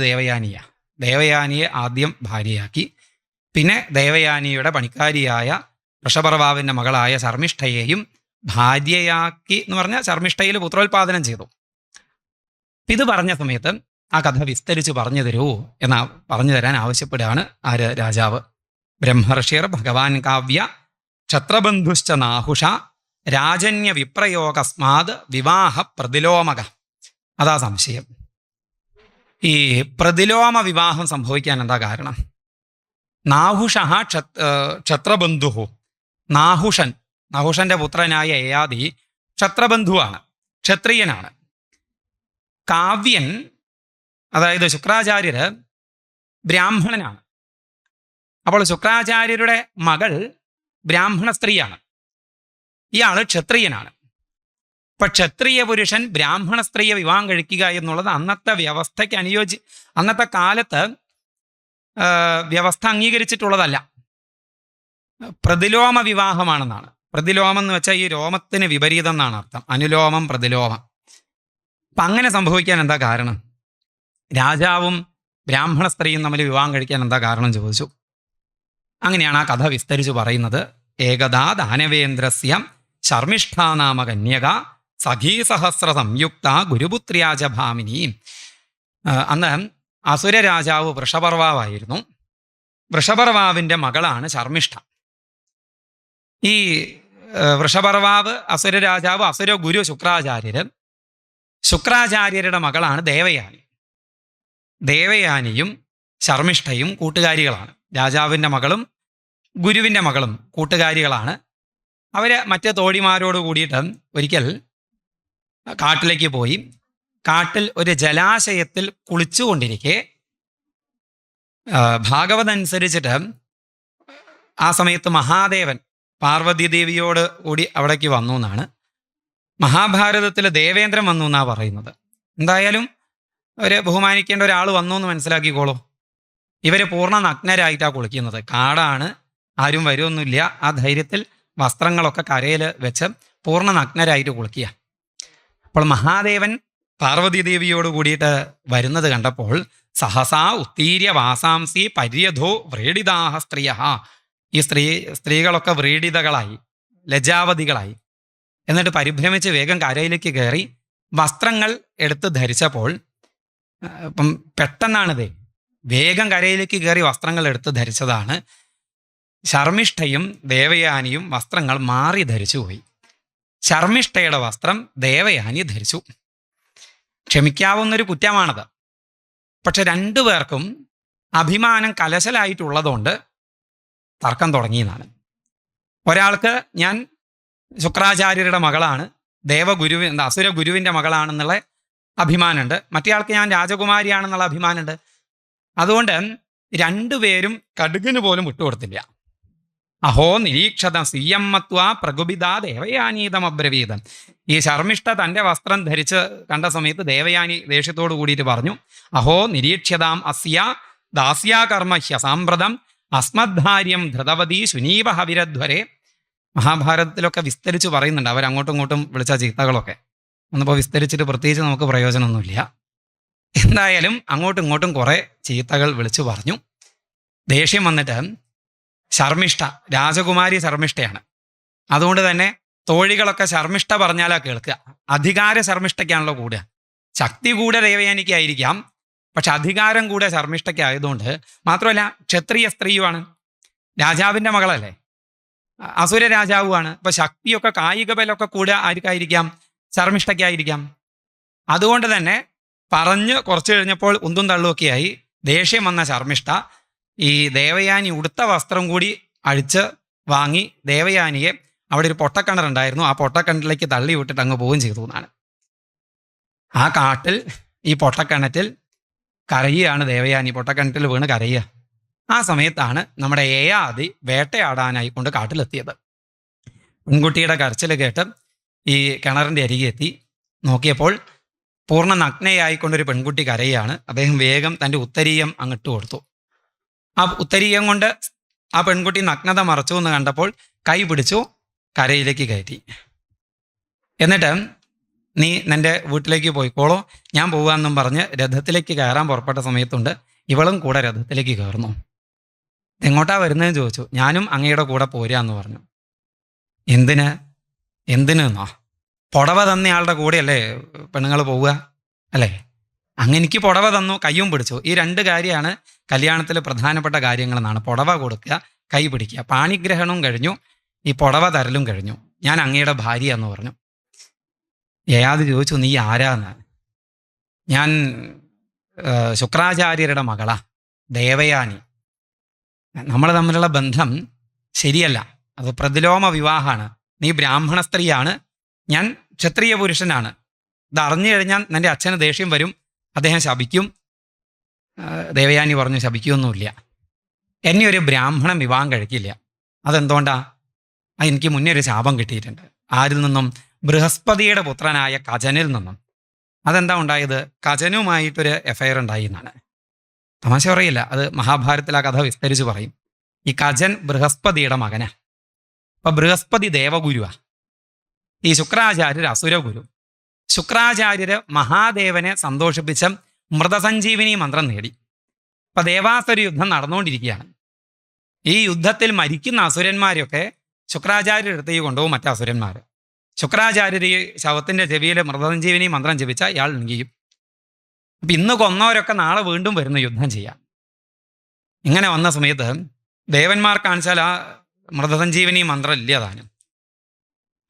ദേവയാനിയെ ആദ്യം ഭാര്യയാക്കി. പിന്നെ ദേവയാനിയുടെ പണിക്കാരിയായ വൃഷപർവാവിൻ്റെ മകളായ ശർമ്മിഷ്ഠയെയും ഭാര്യയാക്കി എന്ന് പറഞ്ഞാൽ ശർമ്മിഷ്ഠയിൽ പുത്രോത്പാദനം ചെയ്തു. ഇത് പറഞ്ഞ സമയത്ത് ആ കഥ വിസ്തരിച്ച് പറഞ്ഞു തരൂ പറഞ്ഞു തരാൻ ആവശ്യപ്പെടുകയാണ് ആര്? രാജാവ്. ബ്രഹ്മർഷിർ ഭഗവാൻ കാവ്യ ക്ഷത്രബന്ധുശ്ച നാഹുഷ രാജന്യ വിപ്രയോഗസ്മാത് വിവാഹ പ്രതിലോമക. അതാ സംശയം. ഈ പ്രതിലോമ വിവാഹം സംഭവിക്കാൻ എന്താ കാരണം? നാഹുഷ ക്ഷത്രബന്ധു. നാഹുഷന്റെ പുത്രനായ യയാതി ക്ഷത്രബന്ധുവാണ്, ക്ഷത്രിയനാണ്. കാവ്യൻ, അതായത് ശുക്രാചാര്യര്, ബ്രാഹ്മണനാണ്. അപ്പോൾ ശുക്രാചാര്യരുടെ മകൾ ബ്രാഹ്മണ സ്ത്രീയാണ്, ഇയാൾ ക്ഷത്രിയനാണ്. ഇപ്പം ക്ഷത്രിയ പുരുഷൻ ബ്രാഹ്മണ സ്ത്രീയെ വിവാഹം കഴിക്കുക എന്നുള്ളത് അന്നത്തെ വ്യവസ്ഥയ്ക്ക് അന്നത്തെ കാലത്ത് വ്യവസ്ഥ അംഗീകരിച്ചിട്ടുള്ളതല്ല. പ്രതിലോമ വിവാഹമാണെന്നാണ്. പ്രതിലോമം എന്ന് വെച്ചാൽ ഈ രോമത്തിന് വിപരീതം എന്നാണ് അർത്ഥം. അനുലോമം, പ്രതിലോമം. അപ്പം അങ്ങനെ സംഭവിക്കാൻ എന്താ കാരണം? രാജാവും ബ്രാഹ്മണ സ്ത്രീയും തമ്മിൽ വിവാഹം കഴിക്കാൻ എന്താ കാരണം ചോദിച്ചു. അങ്ങനെയാണ് ആ കഥ വിസ്തരിച്ച് പറയുന്നത്. ഏകദാ ദാനവേന്ദ്രസ്യ ശർമ്മിഷ്ഠാനാമ കന്യക സഖീസഹസ്ര സംയുക്ത ഗുരുപുത്ര്യാച ഭാമിനി. അന്ന് അസുര രാജാവ് വൃഷപർവാവായിരുന്നു. വൃഷപർവാവിൻ്റെ മകളാണ് ശർമ്മിഷ്ഠ. ഈ വൃഷപർവാവ് അസുര രാജാവ്, അസുര ഗുരു ശുക്രാചാര്യരുടെ മകളാണ് ദേവയാനി. ദേവയാനിയും ശർമ്മിഷ്ഠയും കൂട്ടുകാരികളാണ്. രാജാവിൻ്റെ മകളും ഗുരുവിൻ്റെ മകളും കൂട്ടുകാരികളാണ്. അവർ മറ്റ് തോഴിമാരോട് കൂടിയിട്ട് ഒരിക്കൽ കാട്ടിലേക്ക് പോയി. കാട്ടിൽ ഒരു ജലാശയത്തിൽ കുളിച്ചുകൊണ്ടിരിക്കെ ഭാഗവതനുസരിച്ചിട്ട് ആ സമയത്ത് മഹാദേവൻ പാർവതീദേവിയോട് കൂടി അവിടേക്ക് വന്നു എന്നാണ്. മഹാഭാരതത്തിൽ ദേവേന്ദ്രൻ വന്നു എന്നാണ് പറയുന്നത്. എന്തായാലും ഒരു ബഹുമാനിക്കേണ്ട ഒരാൾ വന്നു എന്ന് മനസ്സിലാക്കിക്കോളൂ. ഇവർ പൂർണ്ണ നഗ്നരായിട്ടാണ് കുളിക്കുന്നത്. കാടാണ്, ആരും വരുമൊന്നുമില്ല. ആ ധൈര്യത്തിൽ വസ്ത്രങ്ങളൊക്കെ കരയിൽ വെച്ച് പൂർണ്ണ നഗ്നരായിട്ട് കുളിക്കുക. അപ്പോൾ മഹാദേവൻ പാർവതീദേവിയോട് കൂടിയിട്ട് വരുന്നത് കണ്ടപ്പോൾ സഹസാ ഉത്തീര്യ വാസാംസി പര്യധോ വ്രീഡിതാഹ സ്ത്രീയ. ഈ സ്ത്രീകളൊക്കെ വ്രീഡിതകളായി, ലജ്ജാവതികളായി. എന്നിട്ട് പരിഭ്രമിച്ച് വേഗം കരയിലേക്ക് കയറി വസ്ത്രങ്ങൾ എടുത്ത് ധരിച്ചപ്പോൾ, ഇപ്പം പെട്ടെന്നാണിത്, വേഗം കരയിലേക്ക് കയറി വസ്ത്രങ്ങൾ എടുത്ത് ധരിച്ചതാണ്. ശർമ്മിഷ്ഠയും ദേവയാനിയും വസ്ത്രങ്ങൾ മാറി ധരിച്ചുപോയി. ശർമ്മിഷ്ഠയുടെ വസ്ത്രം ദേവയാനി ധരിച്ചു. ക്ഷമിക്കാവുന്നൊരു കുറ്റമാണത്. പക്ഷെ രണ്ടുപേർക്കും അഭിമാനം കലശലായിട്ടുള്ളതുകൊണ്ട് തർക്കം തുടങ്ങിയെന്നാണ്. ഒരാൾക്ക് ഞാൻ ശുക്രാചാര്യരുടെ മകളാണ്, അസുര ഗുരുവിൻ്റെ മകളാണെന്നുള്ള അഭിമാനമുണ്ട്, മറ്റേയാൾക്ക് ഞാൻ രാജകുമാരിയാണെന്നുള്ള അഭിമാനമുണ്ട്. അതുകൊണ്ട് രണ്ടുപേരും കടുകിന് പോലും വിട്ടുകൊടുത്തില്ല. അഹോ നിരീക്ഷത സ്വീയമ്മത്വ പ്രകുപിത ദേവയാനീതമബ്രവീതം. ഈ ശർമ്മിഷ്ഠ തൻ്റെ വസ്ത്രം ധരിച്ച് കണ്ട സമയത്ത് ദേവയാനി ദേഷ്യത്തോടു കൂടിയിട്ട് പറഞ്ഞു, അഹോ നിരീക്ഷ്യതാം അസ്യ ദാസ്യാകർമ്മ ഹ്യസാമ്പ്രതം അസ്മദ്ധാര്യം ധൃതവതി സുനീവ ഹവിരധ്വരെ. മഹാഭാരതത്തിലൊക്കെ വിസ്തരിച്ച് പറയുന്നുണ്ട് അവരങ്ങോട്ടും ഇങ്ങോട്ടും വിളിച്ച ചീത്തകളൊക്കെ. ഒന്നിപ്പോൾ വിസ്തരിച്ചിട്ട് പ്രത്യേകിച്ച് നമുക്ക് പ്രയോജനമൊന്നുമില്ല. എന്തായാലും അങ്ങോട്ടും ഇങ്ങോട്ടും കുറേ ചീത്തകൾ വിളിച്ചു പറഞ്ഞു. ദേഷ്യം വന്നിട്ട് ശർമ്മിഷ്ഠ, രാജകുമാരി ശർമ്മിഷ്ഠയാണ്, അതുകൊണ്ട് തന്നെ തോഴികളൊക്കെ ശർമ്മിഷ്ഠ പറഞ്ഞാലാ കേൾക്കുക. അധികാര ശർമ്മിഷ്ഠയ്ക്കാണല്ലോ കൂടുക. ശക്തി കൂടെ ദേവയാനിക്കായിരിക്കാം, പക്ഷെ അധികാരം കൂടെ ശർമ്മിഷ്ഠയ്ക്കായതുകൊണ്ട്, മാത്രമല്ല ക്ഷത്രിയ സ്ത്രീയുമാണ്, രാജാവിൻ്റെ മകളല്ലേ, അസുര രാജാവുമാണ്. ഇപ്പൊ ശക്തിയൊക്കെ കായിക ബലമൊക്കെ കൂടെ ആർക്കായിരിക്കാം? ശർമ്മിഷ്ഠയ്ക്കായിരിക്കാം. അതുകൊണ്ട് തന്നെ പറഞ്ഞ് കുറച്ച് കഴിഞ്ഞപ്പോൾ ഉന്തും തള്ളുമൊക്കെയായി ദേഷ്യം വന്ന ശർമ്മിഷ്ഠ ഈ ദേവയാനി ഉടുത്ത വസ്ത്രം കൂടി അഴിച്ച് വാങ്ങി ദേവയാനിയെ, അവിടെ ഒരു പൊട്ടക്കിണറുണ്ടായിരുന്നു, ആ പൊട്ടക്കിണറ്റിലേക്ക് തള്ളി വിട്ടിട്ട് അങ്ങ് പോവുകയും ചെയ്തു എന്നാണ്. ആ കാട്ടിൽ ഈ പൊട്ടക്കിണറ്റിൽ കരയുകയാണ് ദേവയാനി, പൊട്ടക്കിണറ്റിൽ വീണ് കരയുക. ആ സമയത്താണ് നമ്മുടെ യയാതി വേട്ടയാടാനായി കൊണ്ട് കാട്ടിലെത്തിയത്. പെൺകുട്ടിയുടെ കരച്ചിൽ കേട്ട് ഈ കിണറിൻ്റെ അരികെ എത്തി നോക്കിയപ്പോൾ പൂർണ്ണ നഗ്നയായിക്കൊണ്ടൊരു പെൺകുട്ടി കരയുകയാണ്. അദ്ദേഹം വേഗം തൻ്റെ ഉത്തരീയം അങ്ങിട്ട് കൊടുത്തു. ആ ഉത്തരീയം കൊണ്ട് ആ പെൺകുട്ടി നഗ്നത മറച്ചു എന്ന് കണ്ടപ്പോൾ കൈ പിടിച്ചു കരയിലേക്ക് കയറ്റി. എന്നിട്ട് നീ നിൻ്റെ വീട്ടിലേക്ക് പോയിക്കോളൂ, ഞാൻ പോകാമെന്നും പറഞ്ഞ് രഥത്തിലേക്ക് കയറാൻ പുറപ്പെട്ട സമയത്തുണ്ട് ഇവളും കൂടെ രഥത്തിലേക്ക് കയറുന്നു. എങ്ങോട്ടാ വരുന്നതെന്ന് ചോദിച്ചു. ഞാനും അങ്ങയുടെ കൂടെ പോരാന്ന് പറഞ്ഞു. എന്തിനെന്നോ? പുടവ തന്നയാളുടെ കൂടെയല്ലേ പെണ്ണുങ്ങൾ പോവുക അല്ലേ? അങ്ങനെനിക്ക് പുടവ തന്നു, കയ്യും പിടിച്ചു. ഈ രണ്ട് കാര്യമാണ് കല്യാണത്തിൽ പ്രധാനപ്പെട്ട കാര്യങ്ങളെന്നാണ്. പുടവ കൊടുക്കുക, കൈ പിടിക്കുക. പാണിഗ്രഹണവും കഴിഞ്ഞു, ഈ പുടവ തരലും കഴിഞ്ഞു. ഞാൻ അങ്ങയുടെ ഭാര്യ എന്ന് പറഞ്ഞു. യയാതി ചോദിച്ചു, നീ ആരാന്ന്? ഞാൻ ശുക്രാചാര്യരുടെ മകളാ, ദേവയാനി. നമ്മൾ തമ്മിലുള്ള ബന്ധം ശരിയല്ല, അത് പ്രതിലോമ വിവാഹമാണ്. നീ ബ്രാഹ്മണ സ്ത്രീയാണ്, ഞാൻ ക്ഷത്രിയ പുരുഷനാണ്. ഇത് അറിഞ്ഞു കഴിഞ്ഞാൽ നിൻ്റെ അച്ഛന് ദേഷ്യം വരും, അദ്ദേഹം ശപിക്കും. ദേവയാനി പറഞ്ഞു, ശപിക്കുകയൊന്നുമില്ല, എന്നെ ഒരു ബ്രാഹ്മണൻ വിവാഹം കഴിക്കില്ല. അതെന്തുകൊണ്ടാ? എനിക്ക് മുന്നേ ഒരു ശാപം കിട്ടിയിട്ടുണ്ട്. ആരിൽ നിന്നും? ബൃഹസ്പതിയുടെ പുത്രനായ കജനിൽ നിന്നും. അതെന്താ ഉണ്ടായത്? കജനുമായിട്ടൊരു എഫയർ ഉണ്ടായി എന്നാണ്. തമാശ പറയില്ല, അത് മഹാഭാരതത്തിൽ ആ കഥ വിസ്തരിച്ച് പറയും. ഈ കജൻ ബൃഹസ്പതിയുടെ മകനാ. അപ്പൊ ബൃഹസ്പതി ദേവഗുരുവാ, ഈ ശുക്രാചാര്യർ അസുരഗുരു. ശുക്രാചാര്യര് മഹാദേവനെ സന്തോഷിപ്പിച്ച മൃതസഞ്ജീവിനി മന്ത്രം നേടി. അപ്പൊ ദേവാസുര യുദ്ധം നടന്നുകൊണ്ടിരിക്കുകയാണ്. ഈ യുദ്ധത്തിൽ മരിക്കുന്ന അസുരന്മാരെയൊക്കെ ശുക്രാചാര്യർ അടുത്തേക്ക് കൊണ്ടുപോകും മറ്റേ അസുരന്മാർ. ശുക്രാചാര്യർ ഈ ശവത്തിന്റെ ചെവിയിൽ മൃതസഞ്ജീവിനി മന്ത്രം ജപിച്ചാൽ ഇയാൾ നീങ്ങിയും. അപ്പം ഇന്ന് കൊന്നവരൊക്കെ നാളെ വീണ്ടും വരുന്നു യുദ്ധം ചെയ്യാൻ. ഇങ്ങനെ വന്ന സമയത്ത് ദേവന്മാർ കാണിച്ചാൽ ആ മൃതസഞ്ജീവിനി മന്ത്രം ഇല്ല താനും.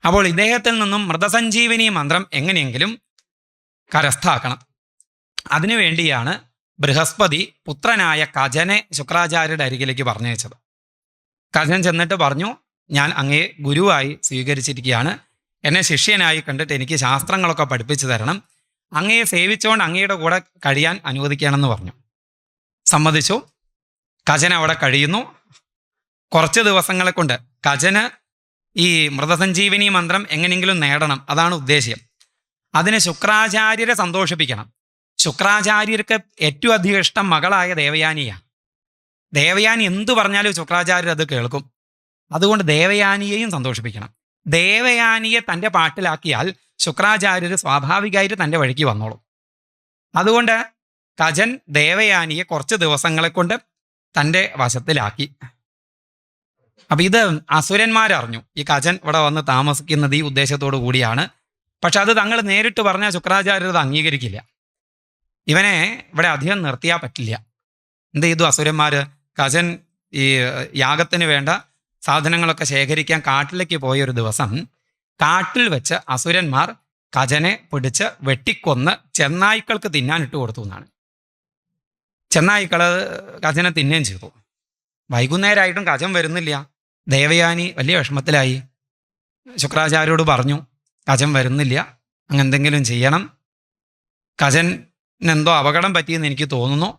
അപ്പോൾ ഇദ്ദേഹത്തിൽ നിന്നും മൃതസഞ്ജീവിനി മന്ത്രം എങ്ങനെയെങ്കിലും കരസ്ഥാക്കണം. അതിനുവേണ്ടിയാണ് ബൃഹസ്പതി പുത്രനായ കജനെ ശുക്രാചാര്യരുടെ അരികിലേക്ക് പറഞ്ഞയച്ചത്. കജൻ ചെന്നിട്ട് പറഞ്ഞു, ഞാൻ അങ്ങയെ ഗുരുവായി സ്വീകരിച്ചിരിക്കുകയാണ്, എന്നെ ശിഷ്യനായി കണ്ടിട്ട് എനിക്ക് ശാസ്ത്രങ്ങളൊക്കെ പഠിപ്പിച്ചു തരണം, അങ്ങയെ സേവിച്ചുകൊണ്ട് അങ്ങയുടെ കൂടെ കഴിയാൻ അനുവദിക്കണമെന്ന് പറഞ്ഞു. സമ്മതിച്ചു. കജൻ അവിടെ കഴിയുന്നു. കുറച്ച് ദിവസങ്ങളെ കൊണ്ട് കജന് ഈ മൃതസഞ്ജീവിനി മന്ത്രം എങ്ങനെയെങ്കിലും നേടണം, അതാണ് ഉദ്ദേശ്യം. അതിന് ശുക്രാചാര്യരെ സന്തോഷിപ്പിക്കണം. ശുക്രാചാര്യർക്ക് ഏറ്റവും അധികം ഇഷ്ടം മകളായ ദേവയാനിയാണ്. ദേവയാനി എന്തു പറഞ്ഞാലും ശുക്രാചാര്യർ അത് കേൾക്കും. അതുകൊണ്ട് ദേവയാനിയെയും സന്തോഷിപ്പിക്കണം. ദേവയാനിയെ തൻ്റെ പാട്ടിലാക്കിയാൽ ശുക്രാചാര്യർ സ്വാഭാവികമായിട്ട് തൻ്റെ വഴിക്ക് വന്നോളും. അതുകൊണ്ട് കജൻ ദേവയാനിയെ കുറച്ച് ദിവസങ്ങളെ കൊണ്ട് തൻ്റെ വശത്തിലാക്കി. അപ്പം ഇത് അസുരന്മാരറിഞ്ഞു, ഈ കജൻ ഇവിടെ വന്ന് താമസിക്കുന്നത് ഈ ഉദ്ദേശത്തോടു കൂടിയാണ്. പക്ഷെ അത് തങ്ങൾ നേരിട്ട് പറഞ്ഞാൽ ശുക്രാചാര്യർ അത് അംഗീകരിക്കില്ല. ഇവനെ ഇവിടെ അധികം നിർത്തിയാൽ പറ്റില്ല. എന്ത് ചെയ്തു അസുരന്മാർ? കജൻ ഈ യാഗത്തിന് വേണ്ട സാധനങ്ങളൊക്കെ ശേഖരിക്കാൻ കാട്ടിലേക്ക് പോയൊരു ദിവസം കാട്ടിൽ വെച്ച് അസുരന്മാർ കജനെ പിടിച്ച് വെട്ടിക്കൊന്ന് ചെന്നായ്ക്കൾക്ക് തിന്നാൻ ഇട്ട് കൊടുത്തു എന്നാണ്. ചെന്നായ്ക്കൾ കജനെ തിന്നുകയും ചെയ്തു. വൈകുന്നേരമായിട്ടും കജൻ വരുന്നില്ല. ദേവയാനി വലിയ വിഷമത്തിലായി. ശുക്രാചാര്യോട് പറഞ്ഞു, കജൻ വരുന്നില്ല, അങ്ങെന്തെങ്കിലും ചെയ്യണം, കജനെന്തോ അപകടം പറ്റിയെന്ന് എനിക്ക് തോന്നുന്നു.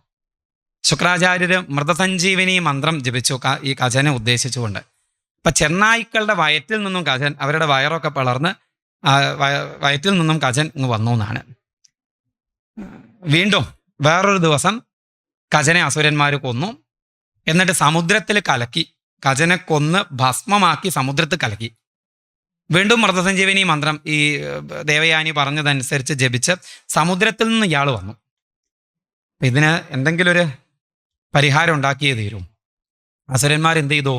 ശുക്രാചാര്യർ മൃതസഞ്ജീവനി മന്ത്രം ജപിച്ചു ഈ കജനെ ഉദ്ദേശിച്ചുകൊണ്ട്. അപ്പം ചെന്നായ്ക്കളുടെ വയറ്റിൽ നിന്നും കജൻ, അവരുടെ വയറൊക്കെ പിളർന്ന് വയറ്റിൽ നിന്നും കജൻ ഇങ്ങ് വന്നു എന്നാണ്. വീണ്ടും വേറൊരു ദിവസം കജനെ അസുരന്മാർ കൊന്നു. എന്നിട്ട് സമുദ്രത്തിൽ കലക്കി, കജനെ കൊന്ന് ഭസ്മമാക്കി സമുദ്രത്തിൽ കലക്കി. വീണ്ടും മൃതസഞ്ജീവനി മന്ത്രം ഈ ദേവയാനി പറഞ്ഞതനുസരിച്ച് ജപിച്ച് സമുദ്രത്തിൽ നിന്ന് ഇയാൾ വന്നു. ഇതിന് എന്തെങ്കിലും ഒരു പരിഹാരം ഉണ്ടാക്കിയേ തീരും. അസുരന്മാരെന്ത് ചെയ്തു?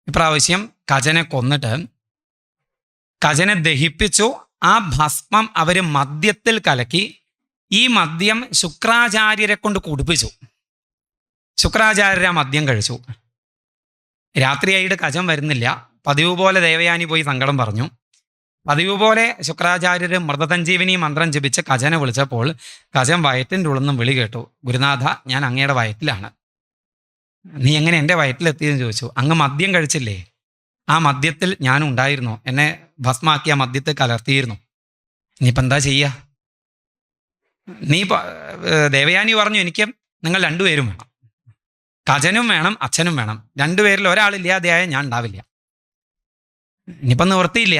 ഇപ്രാവശ്യം കജനെ കൊന്നിട്ട് കജനെ ദഹിപ്പിച്ചു. ആ ഭസ്മം അവർ മദ്യത്തിൽ കലക്കി. ഈ മദ്യം ശുക്രാചാര്യരെ കൊണ്ട് കുടിപ്പിച്ചു. ശുക്രാചാര്യർ ആ മദ്യം കഴിച്ചു. രാത്രിയായിട്ട് കജൻ വരുന്നില്ല. പതിവ് പോലെ ദേവയാനി പോയി സങ്കടം പറഞ്ഞു. പതിവ് പോലെ ശുക്രാചാര്യർ മൃതസഞ്ജീവനി മന്ത്രം ജപിച്ച് കജനെ വിളിച്ചപ്പോൾ കജൻ വയറ്റിൻ്റെ ഉള്ളിൽ വിളി കേട്ടു, ഗുരുനാഥ, ഞാൻ അങ്ങയുടെ വയറ്റിലാണ്. നീ എങ്ങനെ എൻ്റെ വയറ്റിലെത്തിയെന്ന് ചോദിച്ചു. അങ്ങ് മദ്യം കഴിച്ചില്ലേ? ആ മദ്യത്തിൽ ഞാനും ഉണ്ടായിരുന്നു. എന്നെ ഭസ്മാക്കി ആ മദ്യത്തിൽ കലർത്തിയിരുന്നു. ഇനിയിപ്പോൾ എന്താ ചെയ്യുക? ദേവയാനി പറഞ്ഞു, എനിക്ക് നിങ്ങൾ രണ്ടുപേരും വേണം. കജനും വേണം, അച്ഛനും വേണം. രണ്ടുപേരിൽ ഒരാളില്ലാതെയായ ഞാൻ ഉണ്ടാവില്ല. ഇനിയിപ്പം നിവൃത്തിയില്ല.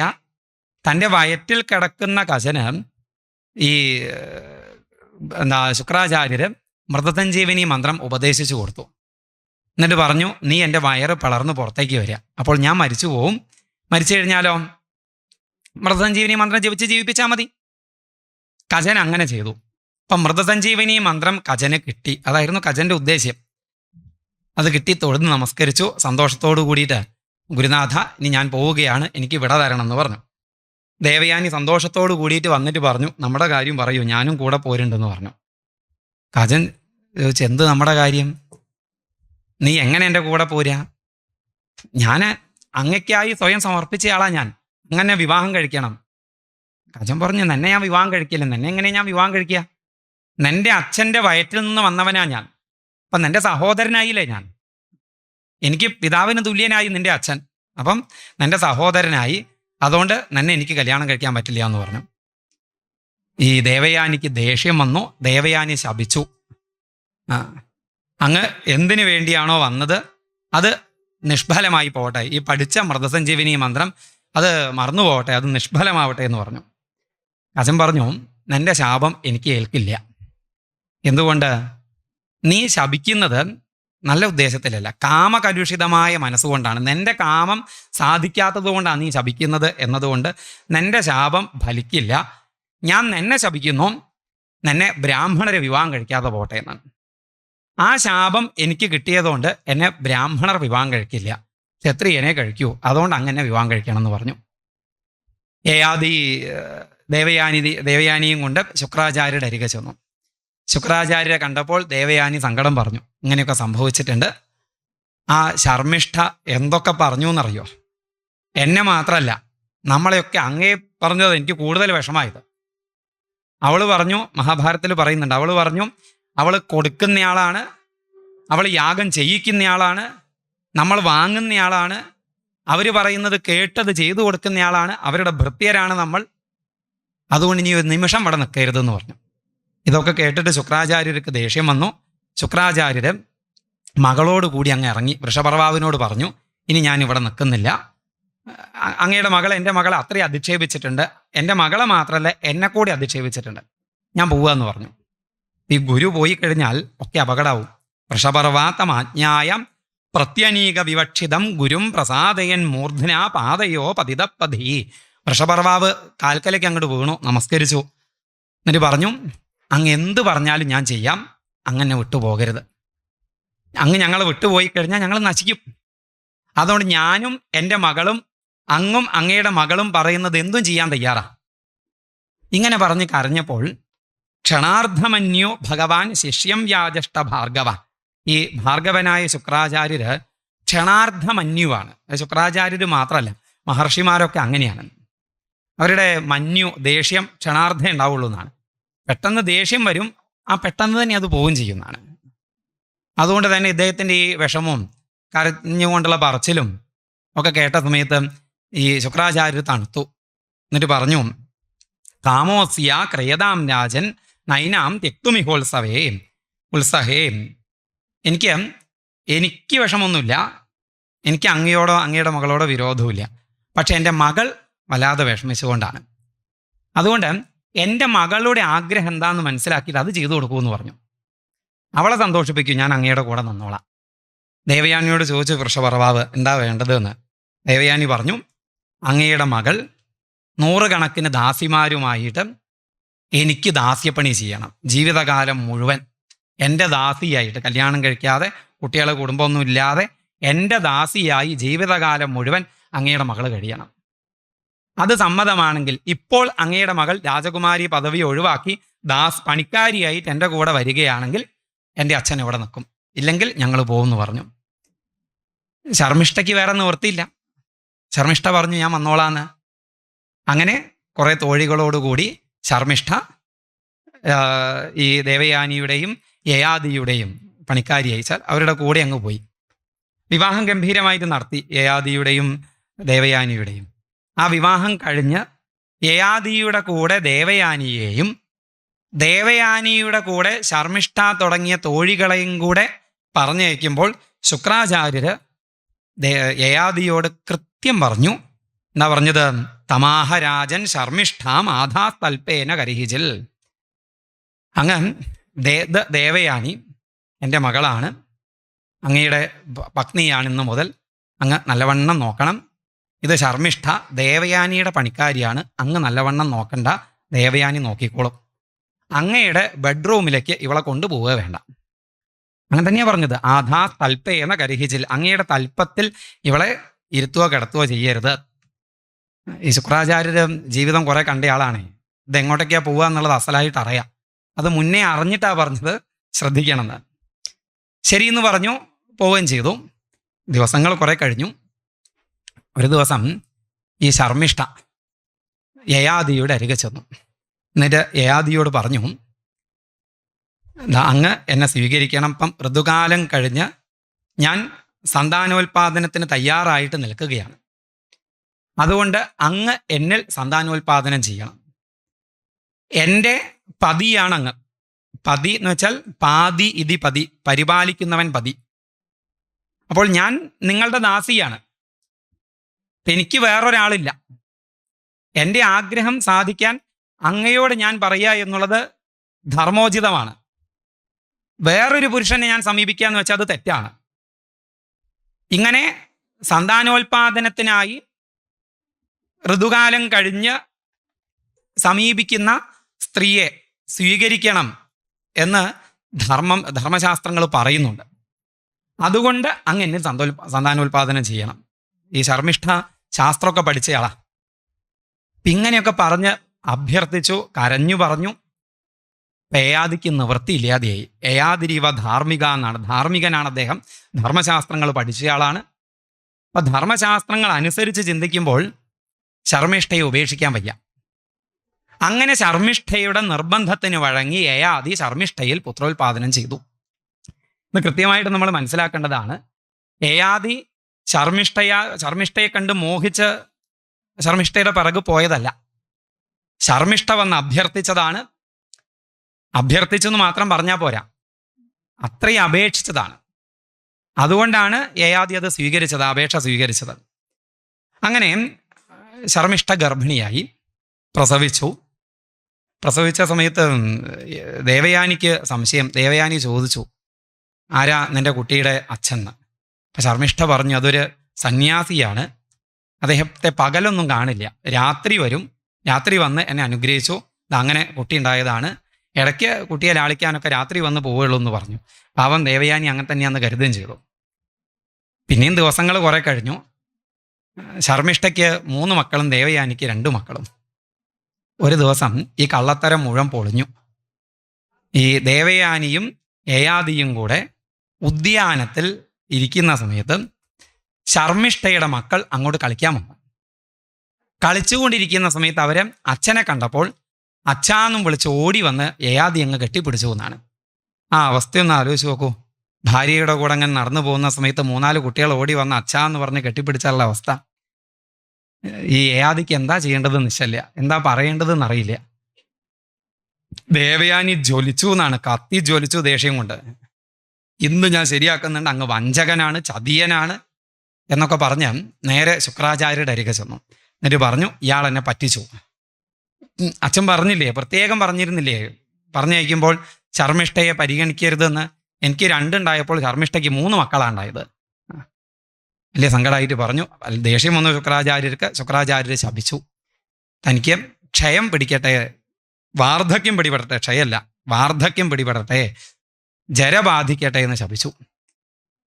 തൻ്റെ വയറ്റിൽ കിടക്കുന്ന കജന് ഈ ശുക്രാചാര്യർ മൃതസഞ്ജീവനി മന്ത്രം ഉപദേശിച്ചു കൊടുത്തു. എന്നിട്ട് പറഞ്ഞു, നീ എൻ്റെ വയറ് പിളർന്ന് പുറത്തേക്ക് വരിക, അപ്പോൾ ഞാൻ മരിച്ചു പോവും. മരിച്ചു കഴിഞ്ഞാലോ മൃതസഞ്ജീവനി മന്ത്രം ജപിച്ച് ജീവിപ്പിച്ചാൽ മതി. കജൻ അങ്ങനെ ചെയ്തു. അപ്പം മൃതസഞ്ജീവനി മന്ത്രം കജന് കിട്ടി. അതായിരുന്നു കജൻ്റെ ഉദ്ദേശ്യം. അത് കിട്ടി. തൊഴുന്ന് നമസ്കരിച്ചു. സന്തോഷത്തോടു കൂടിയിട്ട്, ഗുരുനാഥ, ഇനി ഞാൻ പോവുകയാണ്, എനിക്ക് വിട തരണം എന്ന് പറഞ്ഞു. ദേവയാനി സന്തോഷത്തോടു കൂടിയിട്ട് വന്നിട്ട് പറഞ്ഞു, നമ്മുടെ കാര്യം പറയൂ, ഞാനും കൂടെ പോരുണ്ടെന്ന് പറഞ്ഞു. കജൻ ചോദിച്ചു, എന്ത് നമ്മുടെ കാര്യം? നീ എങ്ങനെ എൻ്റെ കൂടെ പോരാ? ഞാൻ അങ്ങയ്ക്കായി സ്വയം സമർപ്പിച്ച ആളാ ഞാൻ. അങ്ങനെ വിവാഹം കഴിക്കണം. കജൻ പറഞ്ഞു, നിന്നെ ഞാൻ വിവാഹം കഴിക്കില്ല. നിന്നെ എങ്ങനെ ഞാൻ വിവാഹം കഴിക്കുക? നിന്റെ അച്ഛൻ്റെ വയറ്റിൽ നിന്ന് വന്നവനാ ഞാൻ. അപ്പം നിന്റെ സഹോദരനായില്ലേ ഞാൻ? എനിക്ക് പിതാവിന് തുല്യനായി നിന്റെ അച്ഛൻ. അപ്പം നിന്റെ സഹോദരനായി. അതുകൊണ്ട് നിന്നെ എനിക്ക് കല്യാണം കഴിക്കാൻ പറ്റില്ല എന്ന് പറഞ്ഞു. ഈ ദേവയാനിക്ക് ദേഷ്യം വന്നു. ദേവയാനി ശപിച്ചു, അങ്ങ് എന്തിനു വേണ്ടിയാണോ വന്നത് അത് നിഷ്ഫലമായി പോകട്ടെ. ഈ പഠിച്ച മൃതസഞ്ജീവനി മന്ത്രം അത് മറന്നു പോകട്ടെ, അത് നിഷ്ഫലമാവട്ടെ എന്ന് പറഞ്ഞു. കജൻ പറഞ്ഞു, നിന്റെ ശാപം എനിക്ക് ഏൽക്കില്ല. എന്തുകൊണ്ട്? നീ ശപിക്കുന്നത് നല്ല ഉദ്ദേശത്തിലല്ല, കാമകലുഷിതമായ മനസ്സുകൊണ്ടാണ്. നിന്റെ കാമം സാധിക്കാത്തത് കൊണ്ടാണ് നീ ശപിക്കുന്നത് എന്നതുകൊണ്ട് നിന്റെ ശാപം ഫലിക്കില്ല. ഞാൻ നിന്നെ ശപിക്കുന്നു, നിന്നെ ബ്രാഹ്മണരെ വിവാഹം കഴിക്കാതെ പോട്ടെ എന്നാണ്. ആ ശാപം എനിക്ക് കിട്ടിയതുകൊണ്ട് എന്നെ ബ്രാഹ്മണർ വിവാഹം കഴിക്കില്ല, ക്ഷത്രിയനെ കഴിക്കൂ. അതുകൊണ്ട് അങ്ങനെ വിവാഹം കഴിക്കണം എന്ന് പറഞ്ഞു. യയാതി ദേവയാനിയും കൊണ്ട് ശുക്രാചാര്യരുടെ അരികെ ചെന്നു. ശുക്രാചാര്യരെ കണ്ടപ്പോൾ ദേവയാനി സങ്കടം പറഞ്ഞു, ഇങ്ങനെയൊക്കെ സംഭവിച്ചിട്ടുണ്ട്. ആ ശർമ്മിഷ്ഠ എന്തൊക്കെ പറഞ്ഞു എന്നറിയോ? എന്നെ മാത്രമല്ല, നമ്മളെയൊക്കെ അങ്ങേ പറഞ്ഞത് എനിക്ക് കൂടുതൽ വിഷമായത്. അവൾ പറഞ്ഞു, മഹാഭാരതത്തിൽ പറയുന്നുണ്ട്, അവൾ പറഞ്ഞു, അവൾ കൊടുക്കുന്നയാളാണ്, അവൾ യാഗം ചെയ്യിക്കുന്നയാളാണ്, നമ്മൾ വാങ്ങുന്നയാളാണ്, അവർ പറയുന്നത് കേട്ടത് ചെയ്തു കൊടുക്കുന്നയാളാണ്, അവരുടെ ഭൃത്യരാണ് നമ്മൾ. അതുകൊണ്ട് ഇനി ഒരു നിമിഷം ഇവിടെ നിൽക്കരുതെന്ന് പറഞ്ഞു. ഇതൊക്കെ കേട്ടിട്ട് ശുക്രാചാര്യർക്ക് ദേഷ്യം വന്നു. ശുക്രാചാര്യർ മകളോട് കൂടി അങ്ങ് ഇറങ്ങി വൃഷപർവാവിനോട് പറഞ്ഞു, ഇനി ഞാൻ ഇവിടെ നിൽക്കുന്നില്ല. അങ്ങയുടെ മകൾ എൻ്റെ മകളെ അത്രയും അധിക്ഷേപിച്ചിട്ടുണ്ട്, എൻ്റെ മകളെ മാത്രമല്ല എന്നെ കൂടി അധിക്ഷേപിച്ചിട്ടുണ്ട്, ഞാൻ പോവുക എന്ന് പറഞ്ഞു. ഈ ഗുരു പോയി കഴിഞ്ഞാൽ ഒക്കെ അപകടമാവും. വൃഷപർവാത്തമാജ്ഞായം പ്രത്യനീക വിവക്ഷിതം ഗുരും പ്രസാദയൻ മൂർധന പാതയോ പതിതപ്പതി. വൃഷപർവാവ് കാൽക്കലേക്ക് അങ്ങോട്ട് വീണു, നമസ്കരിച്ചു. എന്നിട്ട് പറഞ്ഞു, അങ്ങ് എന്ത് പറഞ്ഞാലും ഞാൻ ചെയ്യാം, അങ്ങനെ വിട്ടുപോകരുത്. അങ്ങ് ഞങ്ങളെ വിട്ടുപോയി കഴിഞ്ഞാൽ ഞങ്ങൾ നശിക്കും. അതുകൊണ്ട് ഞാനും എൻ്റെ മകളും അങ്ങും അങ്ങയുടെ മകളും പറയുന്നത് എന്തും ചെയ്യാൻ തയ്യാറാ. ഇങ്ങനെ പറഞ്ഞ് കരഞ്ഞപ്പോൾ ക്ഷണാർദ്ധമന്യോ ഭഗവാൻ ശിഷ്യം വ്യാജഷ്ട ഭാർഗവ. ഈ ഭാർഗവനായ ശുക്രാചാര്യര് ക്ഷണാർദ്ധമന്യുവാണ്. ശുക്രാചാര്യർ മാത്രമല്ല, മഹർഷിമാരൊക്കെ അങ്ങനെയാണ്. അവരുടെ മന്യു ദേഷ്യം ക്ഷണാർദ്ധം ഉണ്ടാവുള്ളൂ എന്നാണ്. പെട്ടെന്ന് ദേഷ്യം വരും, ആ പെട്ടെന്ന് തന്നെ അത് പോവുകയും ചെയ്യുന്നതാണ്. അതുകൊണ്ട് തന്നെ ഇദ്ദേഹത്തിൻ്റെ ഈ വിഷമവും കരഞ്ഞുകൊണ്ടുള്ള പറച്ചിലും ഒക്കെ കേട്ട സമയത്ത് ഈ ശുക്രാചാര്യർ തണുത്തു. എന്നിട്ട് പറഞ്ഞു, കാമോസ്യ ക്രയതാം രാജൻ നൈനാം തെക്തുമിഹോത്സവേ ഉത്സഹേ. എനിക്ക് വിഷമമൊന്നുമില്ല, എനിക്ക് അങ്ങയോടോ അങ്ങയുടെ മകളോടോ വിരോധവുമില്ല. പക്ഷെ എൻ്റെ മകൾ വല്ലാതെ വിഷമിച്ചുകൊണ്ടാണ്. അതുകൊണ്ട് എൻ്റെ മകളുടെ ആഗ്രഹം എന്താണെന്ന് മനസ്സിലാക്കിയിട്ട് അത് ചെയ്തു കൊടുക്കുമെന്ന് പറഞ്ഞു. അവളെ സന്തോഷിപ്പിക്കും, ഞാൻ അങ്ങയുടെ കൂടെ നിന്നോളാം. ദേവയാനിയോട് ചോദിച്ചു വൃഷപർവാവ് എന്താ വേണ്ടതെന്ന്. ദേവയാനി പറഞ്ഞു, അങ്ങയുടെ മകൾ 100 കണക്കിന് ദാസിമാരുമായിട്ട് എനിക്ക് ദാസ്യപ്പണി ചെയ്യണം. ജീവിതകാലം മുഴുവൻ എൻ്റെ ദാസിയായിട്ട്, കല്യാണം കഴിക്കാതെ കുട്ടികളെ കുടുംബമൊന്നും ഇല്ലാതെ എൻ്റെ ദാസിയായി ജീവിതകാലം മുഴുവൻ അങ്ങയുടെ മകൾ കഴിയണം. അത് സമ്മതമാണെങ്കിൽ ഇപ്പോൾ അങ്ങയുടെ മകൾ രാജകുമാരി പദവി ഒഴിവാക്കി പണിക്കാരിയായിട്ട് എൻ്റെ കൂടെ വരികയാണെങ്കിൽ എൻ്റെ അച്ഛൻ ഇവിടെ നിൽക്കും, ഇല്ലെങ്കിൽ ഞങ്ങൾ പോകുമെന്ന് പറഞ്ഞു. ശർമ്മിഷ്ഠയ്ക്ക് വേറെ നിവൃത്തിയില്ല. ശർമ്മിഷ്ഠ പറഞ്ഞു, ഞാൻ വന്നോളാന്ന്. അങ്ങനെ കുറേ തോഴികളോടുകൂടി ശർമ്മിഷ്ഠ ഈ ദേവയാനിയുടെയും യയാതിയുടെയും പണിക്കാരി അയച്ചാൽ അവരുടെ കൂടെ അങ്ങ് പോയി. വിവാഹം ഗംഭീരമായിട്ട് നടത്തി യയാതിയുടെയും ദേവയാനിയുടെയും. ആ വിവാഹം കഴിഞ്ഞ് യയാതിയുടെ കൂടെ ദേവയാനിയെയും ദേവയാനിയുടെ കൂടെ ശർമ്മിഷ്ഠ തുടങ്ങിയ തോഴികളെയും കൂടെ പറഞ്ഞയക്കുമ്പോൾ ശുക്രാചാര്യര് യയാതിയോട് കൃത്യം പറഞ്ഞു. എന്താ പറഞ്ഞത്? തമാഹരാജൻ ശർമ്മിഷ്ഠാം ആധാസ്തൽപ്പേന കരിഹിജിൽ. അങ്ങ് ദേവയാനി എൻ്റെ മകളാണ്, അങ്ങയുടെ പത്നിയാണ്, ഇന്ന് മുതൽ അങ്ങ് നല്ലവണ്ണം നോക്കണം. ഇത് ശർമ്മിഷ്ഠ ദേവയാനിയുടെ പണിക്കാരിയാണ്, അങ്ങ് നല്ലവണ്ണം നോക്കണ്ട, ദേവയാനി നോക്കിക്കോളും. അങ്ങയുടെ ബെഡ്റൂമിലേക്ക് ഇവളെ കൊണ്ടുപോവുക വേണ്ട. അങ്ങനെ തന്നെയാണ് പറഞ്ഞത്. ആധാസ്തൽപ്പേന കരിഹിജിൽ, അങ്ങയുടെ തൽപ്പത്തിൽ ഇവളെ ഇരുത്തുകയോ കിടത്തുകയോ ചെയ്യരുത്. ഈ ശുക്രാചാര്യര് ജീവിതം കുറെ കണ്ടയാളാണ്. ഇത് എങ്ങോട്ടൊക്കെയാണ് പോവുക എന്നുള്ളത് അസലായിട്ട് അറിയാം. അത് മുന്നേ അറിഞ്ഞിട്ടാണ് പറഞ്ഞത്, ശ്രദ്ധിക്കണമെന്ന്. ശരിയെന്ന് പറഞ്ഞു, പോവുകയും ചെയ്തു. ദിവസങ്ങൾ കുറെ കഴിഞ്ഞു. ഒരു ദിവസം ഈ ശർമ്മിഷ്ഠ യയാതിയുടെ അരികെ ചെന്നു. എന്നിട്ട് യയാതിയോട് പറഞ്ഞു, അങ്ങ് എന്നെ സ്വീകരിക്കണം. ഇപ്പം ഋതുകാലം കഴിഞ്ഞ് ഞാൻ സന്താനോൽപാദനത്തിന് തയ്യാറായിട്ട് നിൽക്കുകയാണ്. അതുകൊണ്ട് അങ്ങ് എന്നിൽ സന്താനോൽപാദനം ചെയ്യണം. എൻ്റെ പതിയാണ് അങ്ങ്. പതി എന്ന് വെച്ചാൽ പാതി ഇതി പതി, പരിപാലിക്കുന്നവൻ പതി. അപ്പോൾ ഞാൻ നിങ്ങളുടെ ദാസിയാണ്. എനിക്ക് വേറൊരാളില്ല. എൻ്റെ ആഗ്രഹം സാധിക്കാൻ അങ്ങയോട് ഞാൻ പറയുക എന്നുള്ളത് ധർമ്മോചിതമാണ്. വേറൊരു പുരുഷനെ ഞാൻ സമീപിക്കുക എന്ന് വെച്ചാൽ അത് തെറ്റാണ്. ഇങ്ങനെ സന്താനോൽപാദനത്തിനായി ഋതുകാലം കഴിഞ്ഞ് സമീപിക്കുന്ന സ്ത്രീയെ സ്വീകരിക്കണം എന്ന് ധർമ്മശാസ്ത്രങ്ങൾ പറയുന്നുണ്ട്. അതുകൊണ്ട് അങ്ങ് എന്നിൽ സന്താനോൽപാദനം ചെയ്യണം. ഈ ശർമ്മിഷ്ഠ ശാസ്ത്രമൊക്കെ പഠിച്ചയാളാ. ഇങ്ങനെയൊക്കെ പറഞ്ഞ് അഭ്യർത്ഥിച്ചു, കരഞ്ഞു പറഞ്ഞു. യയാതിക്ക് നിവൃത്തിയില്ലാതെയായി. യയാതിരിവ ധാർമ്മിക എന്നാണ്, ധാർമ്മികനാണ് അദ്ദേഹം, ധർമ്മശാസ്ത്രങ്ങൾ പഠിച്ചയാളാണ്. അപ്പം ധർമ്മശാസ്ത്രങ്ങൾ അനുസരിച്ച് ചിന്തിക്കുമ്പോൾ ശർമ്മിഷ്ഠയെ ഉപേക്ഷിക്കാൻ വയ്യ. അങ്ങനെ ശർമ്മിഷ്ഠയുടെ നിർബന്ധത്തിന് വഴങ്ങി യയാതി ശർമ്മിഷ്ഠയിൽ പുത്രോൽപാദനം ചെയ്തു. ഇത് കൃത്യമായിട്ട് നമ്മൾ മനസ്സിലാക്കേണ്ടതാണ്. യയാതി ശർമ്മിഷ്ഠയെ കണ്ട് മോഹിച്ച് ശർമ്മിഷ്ഠയുടെ പിറകു പോയതല്ല. ശർമ്മിഷ്ഠ വന്ന് അഭ്യർത്ഥിച്ചതാണ്. അഭ്യർത്ഥിച്ചെന്ന് മാത്രം പറഞ്ഞാൽ പോരാ, അത്രയും അപേക്ഷിച്ചതാണ്. അതുകൊണ്ടാണ് യയാതി അത് സ്വീകരിച്ചത്, അപേക്ഷ സ്വീകരിച്ചത്. അങ്ങനെ ശർമ്മിഷ്ഠ ഗർഭിണിയായി, പ്രസവിച്ച സമയത്ത് ദേവയാനിക്ക് സംശയം. ദേവയാനി ചോദിച്ചു, ആരാ നിൻ്റെ കുട്ടിയുടെ അച്ഛന്ന്? അപ്പം ശർമ്മിഷ്ഠ പറഞ്ഞു, അതൊരു സന്യാസിയാണ്, അദ്ദേഹത്തെ പകലൊന്നും കാണില്ല, രാത്രി വരും, രാത്രി വന്ന് എന്നെ അനുഗ്രഹിച്ചു, അങ്ങനെ കുട്ടി ഉണ്ടായതാണ്, ഇടയ്ക്ക് കുട്ടിയെ ലാളിക്കാനൊക്കെ രാത്രി വന്ന് പോവുള്ളൂ എന്ന് പറഞ്ഞു. പാവം ദേവയാനി അങ്ങനെ തന്നെയാന്ന് കരുതുകയും ചെയ്തു. പിന്നെയും ദിവസങ്ങൾ കുറെ കഴിഞ്ഞു. ശർമ്മിഷ്ഠയ്ക്ക് 3 മക്കളും ദേവയാനിക്ക് 2 മക്കളും. ഒരു ദിവസം ഈ കള്ളത്തരം മുഴുവൻ പൊളിഞ്ഞു. ഈ ദേവയാനിയും യയാതിയും കൂടെ ഉദ്യാനത്തിൽ ഇരിക്കുന്ന സമയത്ത് ശർമ്മിഷ്ഠയുടെ മക്കൾ അങ്ങോട്ട് കളിക്കാൻ വന്നു. കളിച്ചുകൊണ്ടിരിക്കുന്ന സമയത്ത് അവരെ അച്ഛനെ കണ്ടപ്പോൾ അച്ഛാന്നും വിളിച്ച് ഓടി വന്ന് യയാതി അങ്ങ് കെട്ടിപ്പിടിച്ചു എന്നാണ്. ആ അവസ്ഥയൊന്ന് ആലോചിച്ച് നോക്കൂ. ഭാര്യയുടെ കൂടെ അങ്ങനെ നടന്നു പോകുന്ന സമയത്ത് 3-4 കുട്ടികൾ ഓടി വന്ന് അച്ഛാ എന്ന് പറഞ്ഞ് കെട്ടിപ്പിടിച്ചാലുള്ള അവസ്ഥ. ഈ യയാതിക്ക് എന്താ ചെയ്യേണ്ടത് നിശ്ചല്ല, എന്താ പറയേണ്ടതെന്ന് അറിയില്ല. ദേവയാനി ജ്വലിച്ചു എന്നാണ്, കത്തി ജ്വലിച്ചു ദേഷ്യം കൊണ്ട്. ഇന്ന് ഞാൻ ശരിയാക്കുന്നുണ്ട്, അങ്ങ് വഞ്ചകനാണ്, ചതിയനാണ് എന്നൊക്കെ പറഞ്ഞ് നേരെ ശുക്രാചാര്യരുടെ അരികെ ചെന്നു. എന്നിട്ട് പറഞ്ഞു, ഇയാൾ എന്നെ പറ്റിച്ചു. അച്ഛൻ പറഞ്ഞില്ലേ, പ്രത്യേകം പറഞ്ഞിരുന്നില്ലേ, പറഞ്ഞയക്കുമ്പോൾ ശർമ്മിഷ്ഠയെ പരിഗണിക്കരുതെന്ന്. എനിക്ക് 2 ഉണ്ടായപ്പോൾ ശർമ്മിഷ്ഠയ്ക്ക് 3 മക്കളാണ് ഉണ്ടായത്. വലിയ സങ്കടമായിട്ട് പറഞ്ഞു. ദേഷ്യം വന്നു ശുക്രാചാര്യർക്ക്. ശുക്രാചാര്യർ ശപിച്ചു, തനിക്ക് ക്ഷയം പിടിക്കട്ടെ, വാർദ്ധക്യം പിടിപെടട്ടെ, ക്ഷയമല്ല വാർദ്ധക്യം പിടിപെടട്ടെ, ജര ബാധിക്കട്ടെ എന്ന് ശപിച്ചു.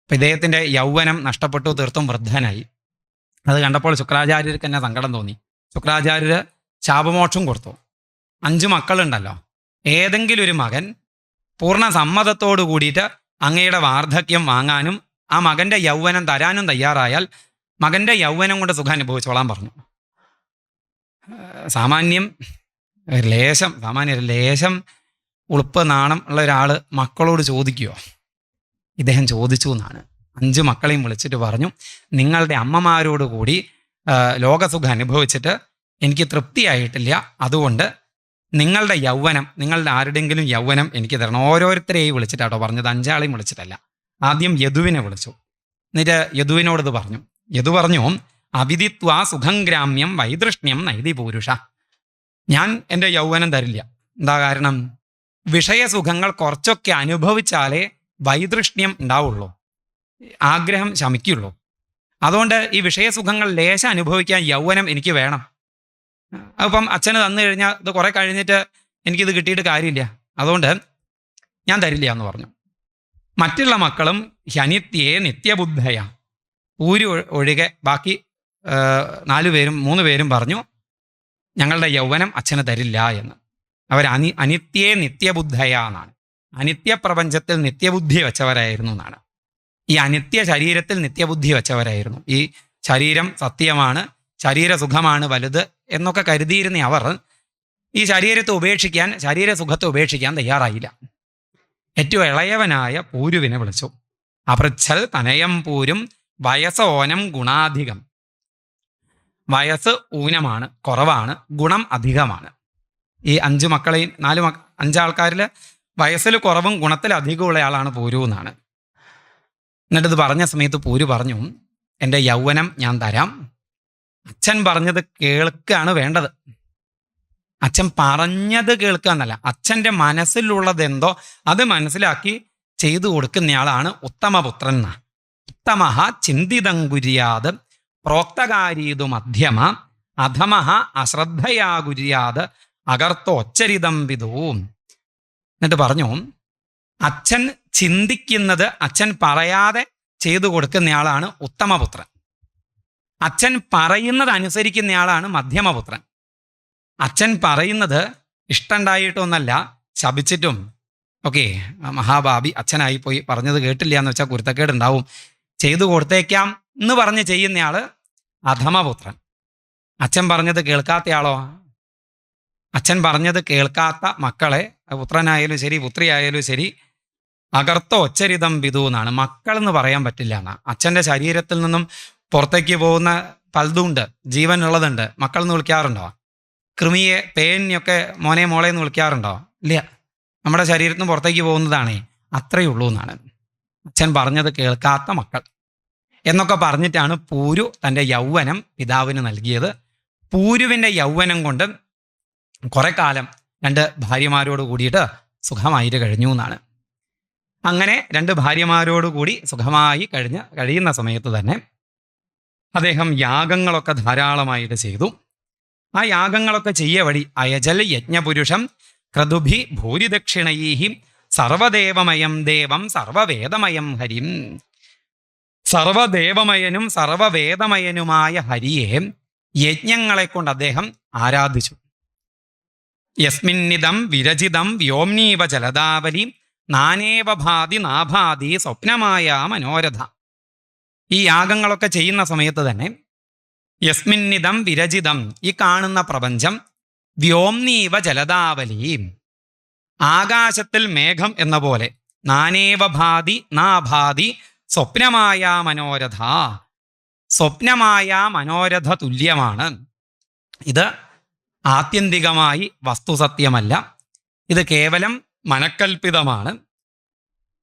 അപ്പം ഇദ്ദേഹത്തിൻ്റെ യൗവനം നഷ്ടപ്പെട്ടു, തീർത്തും വൃദ്ധനായി. അത് കണ്ടപ്പോൾ ശുക്രാചാര്യർക്ക് തന്നെ സങ്കടം തോന്നി. ശുക്രാചാര്യർ ശാപമോക്ഷം കൊടുത്തു. 5 മക്കളുണ്ടല്ലോ, ഏതെങ്കിലും ഒരു മകൻ പൂർണ്ണ സമ്മതത്തോടു കൂടിയിട്ട് അങ്ങയുടെ വാർദ്ധക്യം വാങ്ങാനും ആ മകൻ്റെ യൗവനം തരാനും തയ്യാറായാൽ മകൻ്റെ യൗവനം കൊണ്ട് സുഖം അനുഭവിച്ചോളാൻ പറഞ്ഞു. സാമാന്യം ലേശം ഉളുപ്പ് നാണം ഉള്ള ഒരാൾ മക്കളോട് ചോദിക്കുമോ? ഇദ്ദേഹം ചോദിച്ചു എന്നാണ്. 5 മക്കളെയും വിളിച്ചിട്ട് പറഞ്ഞു, നിങ്ങളുടെ അമ്മമാരോട് കൂടി ലോകസുഖം അനുഭവിച്ചിട്ട് എനിക്ക് തൃപ്തിയായിട്ടില്ല, അതുകൊണ്ട് നിങ്ങളുടെ യൗവനം, നിങ്ങളുടെ ആരുടെങ്കിലും യൗവനം എനിക്ക് തരണം. ഓരോരുത്തരെയും വിളിച്ചിട്ടാട്ടോ പറഞ്ഞത്, 5 ആളെയും വിളിച്ചിട്ടല്ല. ആദ്യം യദുവിനെ വിളിച്ചു. എന്നിട്ട് യദുവിനോട് ഇത് പറഞ്ഞു. യദു പറഞ്ഞു, അവിദിത്വാ സുഖം ഗ്രാമ്യം വൈതൃഷ്ണ്യം നൈതി പൂരുഷ. ഞാൻ എൻ്റെ യൗവനം തരില്ല. എന്താ കാരണം? വിഷയസുഖങ്ങൾ കുറച്ചൊക്കെ അനുഭവിച്ചാലേ വൈതൃഷ്ണ്യം ഉണ്ടാവുള്ളൂ, ആഗ്രഹം ശമിക്കുള്ളൂ. അതുകൊണ്ട് ഈ വിഷയസുഖങ്ങൾ ലേശം അനുഭവിക്കാൻ യൗവനം എനിക്ക് വേണം. അപ്പം അച്ഛന് തന്നു കഴിഞ്ഞാൽ ഇത് കുറെ കഴിഞ്ഞിട്ട് എനിക്കിത് കിട്ടിയിട്ട് കാര്യമില്ല, അതുകൊണ്ട് ഞാൻ തരില്ല എന്ന് പറഞ്ഞു. മറ്റുള്ള മക്കളും ഹ്യനിത്യേ നിത്യബുദ്ധയ, പൂരി ഒഴികെ ബാക്കി 3 പേരും പറഞ്ഞു ഞങ്ങളുടെ യൗവനം അച്ഛന് തരില്ല എന്ന്. അവർ അനിത്യേ നിത്യബുദ്ധയ എന്നാണ്. അനിത്യപ്രപഞ്ചത്തിൽ നിത്യബുദ്ധി വെച്ചവരായിരുന്നു എന്നാണ്. ഈ അനിത്യ ശരീരത്തിൽ നിത്യബുദ്ധി വെച്ചവരായിരുന്നു. ഈ ശരീരം സത്യമാണ്, ശരീരസുഖമാണ് വലുത് എന്നൊക്കെ കരുതിയിരുന്ന അവർ ഈ ശരീരസുഖത്തെ ഉപേക്ഷിക്കാൻ തയ്യാറായില്ല. ഏറ്റവും ഇളയവനായ പൂരുവിനെ വിളിച്ചു. അപൃച്ഛൽ തനയം പൂരും വയസ്സോനം ഗുണാധികം. വയസ്സ് ഊനമാണ്, കുറവാണ്, ഗുണം അധികമാണ്. ഈ 5 മക്കളെയും 5 ആൾക്കാരിൽ വയസ്സിൽ കുറവും ഗുണത്തിൽ അധികമുള്ള ആളാണ് പൂരു എന്നാണ്. എന്നിട്ടിത് പറഞ്ഞ സമയത്ത് പൂരു പറഞ്ഞു, എൻ്റെ യൗവനം ഞാൻ തരാം, അച്ഛൻ പറഞ്ഞത് കേൾക്കുകയാണ് വേണ്ടത്. അച്ഛൻ പറഞ്ഞത് കേൾക്കുക എന്നല്ല, അച്ഛൻ്റെ മനസ്സിലുള്ളതെന്തോ അത് മനസ്സിലാക്കി ചെയ്തു കൊടുക്കുന്നയാളാണ് ഉത്തമപുത്രൻ. ഉത്തമഃ ചിന്തിതം കുര്യാത് പ്രോക്തകാരീതു മധ്യമ അധമഃ അശ്രദ്ധയാ കുര്യാത് അകർത്തോച്ചരിതം വിധൂം. എന്നിട്ട് പറഞ്ഞു, അച്ഛൻ ചിന്തിക്കുന്നത് അച്ഛൻ പറയാതെ ചെയ്തു കൊടുക്കുന്നയാളാണ് ഉത്തമപുത്രൻ. അച്ഛൻ പറയുന്നത് അനുസരിക്കുന്നയാളാണ് മധ്യമപുത്രൻ. അച്ഛൻ പറയുന്നത് ഇഷ്ടമുണ്ടായിട്ടൊന്നല്ല, ശപിച്ചിട്ടും ഓക്കെ മഹാഭാവി അച്ഛനായി പോയി, പറഞ്ഞത് കേട്ടില്ല എന്ന് വെച്ചാൽ കുരുത്തക്കേടുണ്ടാവും, ചെയ്തു കൊടുത്തേക്കാം എന്ന് പറഞ്ഞ് ചെയ്യുന്നയാള് അധമപുത്രൻ. അച്ഛൻ പറഞ്ഞത് കേൾക്കാത്തയാളോ? അച്ഛൻ പറഞ്ഞത് കേൾക്കാത്ത മക്കളെ, പുത്രനായാലും ശരി പുത്രിയായാലും ശരി, അകർത്തോച്ചരിതം വിധു എന്നാണ്. മക്കൾ എന്ന് പറയാൻ പറ്റില്ല എന്നാ. അച്ഛൻ്റെ ശരീരത്തിൽ നിന്നും പുറത്തേക്ക് പോകുന്ന പലതുണ്ട്, ജീവനുള്ളതുണ്ട്. മക്കൾ എന്ന് വിളിക്കാറുണ്ടോ? കൃമിയെ, പേനിയൊക്കെ മോനെ മോളെ എന്ന് വിളിക്കാറുണ്ടോ? ഇല്ല. നമ്മുടെ ശരീരത്തിൽ നിന്ന് പുറത്തേക്ക് പോകുന്നതാണേ, അത്രയേ ഉള്ളൂ എന്നാണ്. അച്ഛൻ പറഞ്ഞത് കേൾക്കാത്ത മക്കൾ എന്നൊക്കെ പറഞ്ഞിട്ടാണ് പൂരു തൻ്റെ യൗവനം പിതാവിന് നൽകിയത്. പൂരുവിൻ്റെ യൗവനം കൊണ്ട് കുറെ കാലം 2 ഭാര്യമാരോട് കൂടിയിട്ട് സുഖമായിട്ട് കഴിഞ്ഞു എന്നാണ്. അങ്ങനെ 2 ഭാര്യമാരോട് കൂടി സുഖമായി കഴിയുന്ന സമയത്ത് തന്നെ അദ്ദേഹം യാഗങ്ങളൊക്കെ ധാരാളമായിട്ട് ചെയ്തു. ആ യാഗങ്ങളൊക്കെ ചെയ്യവഴി അയജൽ യജ്ഞപുരുഷം ക്രതുഭി ഭൂരിദക്ഷിണൈഹി സർവദേവമയം ദേവം സർവവേദമയം ഹരിം. സർവദേവമയനും സർവവേദമയനുമായ ഹരിയെ യജ്ഞങ്ങളെ കൊണ്ട് അദ്ദേഹം ആരാധിച്ചു. യസ്മിന്നിദം വിരചിതം വ്യോംനീവ ജലദാവലി നാനേവ ഭാതി നാഭാതി സ്വപ്നമായ മനോരഥ. ഈ യാഗങ്ങളൊക്കെ ചെയ്യുന്ന സമയത്ത് തന്നെ യസ്മിന്നിദം വിരചിതം, ഈ കാണുന്ന പ്രപഞ്ചം, വ്യോംനീവ ജലദാവലി, ആകാശത്തിൽ മേഘം എന്ന പോലെ നാനേവ ഭാതി നാഭാതി സ്വപ്നമായ മനോരഥ. സ്വപ്നമായ മനോരഥ തുല്യമാണ്. ഇത് ആത്യന്തികമായി വസ്തുസത്യമല്ല, ഇത് കേവലം മനക്കൽപ്പിതമാണ്.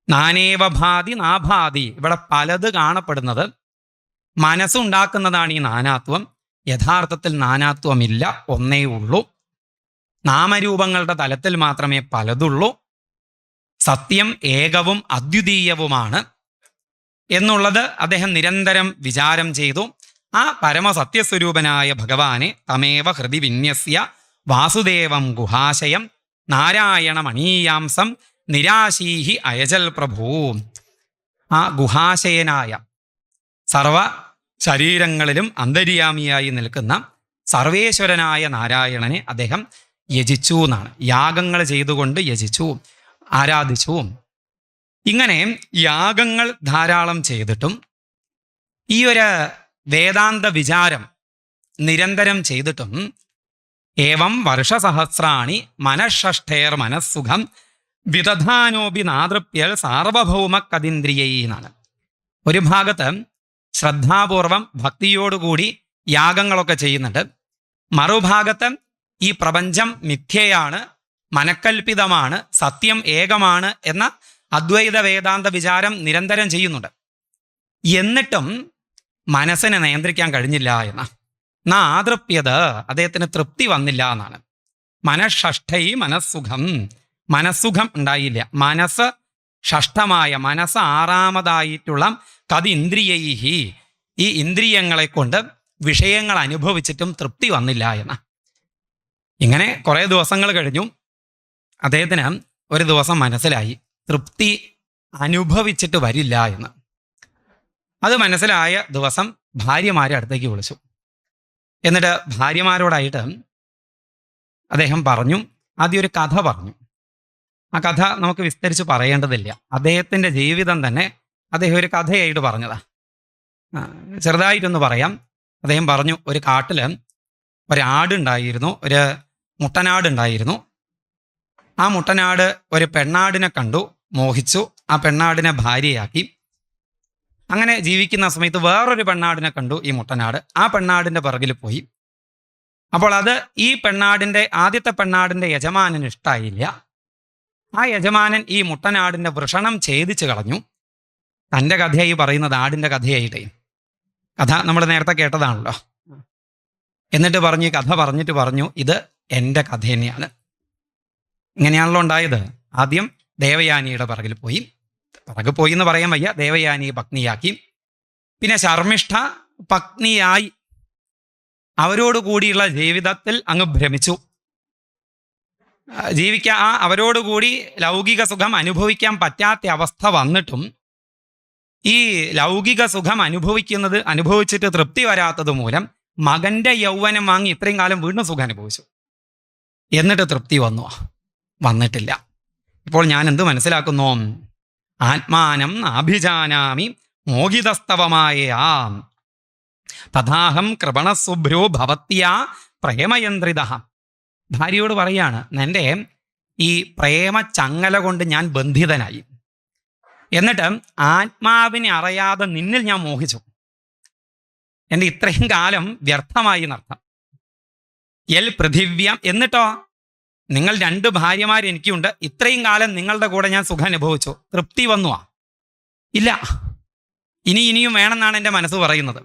നാനേവ ഭാതി നാഭാതി, ഇവിടെ പലത് കാണപ്പെടുന്നത് മനസ്സുണ്ടാക്കുന്നതാണ് ഈ നാനാത്വം. യഥാർത്ഥത്തിൽ നാനാത്വമില്ല, ഒന്നേ ഉള്ളൂ. നാമരൂപങ്ങളുടെ തലത്തിൽ മാത്രമേ പലതുള്ളൂ. സത്യം ഏകവും അദ്വിതീയവുമാണ് എന്നുള്ളത് അദ്ദേഹം നിരന്തരം വിചാരം ചെയ്തു. ആ പരമസത്യസ്വരൂപനായ ഭഗവാനെ തമേവ ഹൃദി വിന്യസ്യ വാസുദേവം ഗുഹാശയം നാരായണമണീയാംസം നിരാശീഹി അയജൽ പ്രഭൂ. ആ ഗുഹാശയനായ സർവ ശരീരങ്ങളിലും അന്തര്യാമിയായി നിൽക്കുന്ന സർവേശ്വരനായ നാരായണനെ അദ്ദേഹം യജിച്ചു എന്നാണ്. യാഗങ്ങൾ ചെയ്തുകൊണ്ട് യജിച്ചു, ആരാധിച്ചു. ഇങ്ങനെ യാഗങ്ങൾ ധാരാളം ചെയ്തിട്ടും ഈ ഒരു വേദാന്ത വിചാരം നിരന്തരം ചെയ്തിട്ടും ഏവം വർഷസഹസ്രാണി മനഃഷ്ഠേർ മനസ്സുഖം വിദധാനോപി നാദൃപ്യൽ സാർവഭൗമ കതീന്ദ്രിയൈ എന്നാണ്. ഒരു ഭാഗത്ത് ശ്രദ്ധാപൂർവം ഭക്തിയോടുകൂടി യാഗങ്ങളൊക്കെ ചെയ്യുന്നുണ്ട്, മറുഭാഗത്ത് ഈ പ്രപഞ്ചം മിഥ്യയാണ്, മനക്കൽപ്പിതമാണ്, സത്യം ഏകമാണ് എന്ന അദ്വൈത വേദാന്ത വിചാരം നിരന്തരം ചെയ്യുന്നുണ്ട്. എന്നിട്ടും മനസ്സിനെ നിയന്ത്രിക്കാൻ കഴിഞ്ഞില്ല എന്നാ ആതൃപ്യത്, അദ്ദേഹത്തിന് തൃപ്തി വന്നില്ല എന്നാണ്. മനഃഷ്ഠൈ മനസ്സുഖം, മനസ്സുഖം ഉണ്ടായില്ല. മനസ്സ് ഷഷ്ഠമായ, മനസ്സ് ആറാമതായിട്ടുള്ള കതിന്ദ്രിയൈഹി, ഈ ഇന്ദ്രിയങ്ങളെ കൊണ്ട് വിഷയങ്ങൾ അനുഭവിച്ചിട്ടും തൃപ്തി വന്നില്ല എന്ന. ഇങ്ങനെ കുറേ ദിവസങ്ങൾ കഴിഞ്ഞു. അദ്ദേഹത്തിന് ഒരു ദിവസം മനസ്സിലായി തൃപ്തി അനുഭവിച്ചിട്ട് വരില്ല എന്ന്. അത് മനസ്സിലായ ദിവസം ഭാര്യമാരെ അടുത്തേക്ക് വിളിച്ചു. എന്നിട്ട് ഭാര്യമാരോടായിട്ട് അദ്ദേഹം പറഞ്ഞു, ആദ്യം ഒരു കഥ പറഞ്ഞു. ആ കഥ നമുക്ക് വിസ്തരിച്ച് പറയേണ്ടതില്ല, അദ്ദേഹത്തിൻ്റെ ജീവിതം തന്നെ അദ്ദേഹം ഒരു കഥയായിട്ട് പറഞ്ഞതാ. ചെറുതായിട്ടൊന്ന് പറയാം. അദ്ദേഹം പറഞ്ഞു, ഒരു കാട്ടിൽ ഒരാടുണ്ടായിരുന്നു, ഒരു മുട്ടനാടുണ്ടായിരുന്നു. ആ മുട്ടനാട് ഒരു പെണ്ണാടിനെ കണ്ടു, മോഹിച്ചു, ആ പെണ്ണാടിനെ ഭാര്യയാക്കി. അങ്ങനെ ജീവിക്കുന്ന സമയത്ത് വേറൊരു പെണ്ണാടിനെ കണ്ടു ഈ മുട്ടനാട്. ആ പെണ്ണാടിൻ്റെ പിറകിൽ പോയി. അപ്പോൾ അത് ഈ പെണ്ണാടിൻ്റെ, ആദ്യത്തെ പെണ്ണാടിൻ്റെ യജമാനന് ഇഷ്ടമായില്ല. ആ യജമാനൻ ഈ മുട്ടനാടിൻ്റെ വൃഷണം ഛേദിച്ച് കളഞ്ഞു. തൻ്റെ കഥയായി പറയുന്നത് ആടിൻ്റെ കഥയായിട്ടേ. കഥ നമ്മൾ നേരത്തെ കേട്ടതാണല്ലോ. എന്നിട്ട് പറഞ്ഞു, കഥ പറഞ്ഞിട്ട് പറഞ്ഞു, ഇത് എൻ്റെ കഥ തന്നെയാണ്. ഇങ്ങനെയാണല്ലോ ഉണ്ടായത്. ആദ്യം ദേവയാനിയുടെ പിറകിൽ പോയി, പിറകു പോയി എന്ന് പറയാൻ വയ്യ, ദേവയാനിയെ പത്നിയാക്കി. പിന്നെ ശർമ്മിഷ്ഠ പത്നിയായി അവരോടുകൂടിയുള്ള ജീവിതത്തിൽ അങ്ങ് ഭ്രമിച്ചു. അവരോടുകൂടി ലൗകിക സുഖം അനുഭവിക്കാൻ പറ്റാത്ത അവസ്ഥ വന്നിട്ടും ഈ ലൗകിക സുഖം അനുഭവിച്ചിട്ട് തൃപ്തി വരാത്തത് മൂലം മകന്റെ യൗവനം വാങ്ങി ഇത്രയും കാലം വീണ്ടും സുഖം അനുഭവിച്ചു. എന്നിട്ട് തൃപ്തി വന്നിട്ടില്ല. ഇപ്പോൾ ഞാൻ എന്ത് മനസ്സിലാക്കുന്നു? ആത്മാനം അഭിജാനാമി മോഹിതസ്തവമായ തഥാഹം കൃപണസുഭ്രോ ഭവത്യാ പ്രേമയന്ത്രിത. ഭാര്യയോട് പറയാണ്, എൻ്റെ ഈ പ്രേമ ചങ്ങല കൊണ്ട് ഞാൻ ബന്ധിതനായി. എന്നിട്ട് ആത്മാവിനെ അറിയാതെ നിന്നിൽ ഞാൻ മോഹിച്ചു. എൻ്റെ ഇത്രയും കാലം വ്യർത്ഥമായി എന്നർത്ഥം. യൽ പൃഥിവ്യം, എന്നിട്ടോ നിങ്ങൾ 2 ഭാര്യമാർ എനിക്കുണ്ട്. ഇത്രയും കാലം നിങ്ങളുടെ കൂടെ ഞാൻ സുഖം അനുഭവിച്ചു, തൃപ്തി വന്നുവാ? ഇല്ല, ഇനിയും വേണമെന്നാണ് എൻ്റെ മനസ്സ് പറയുന്നത്.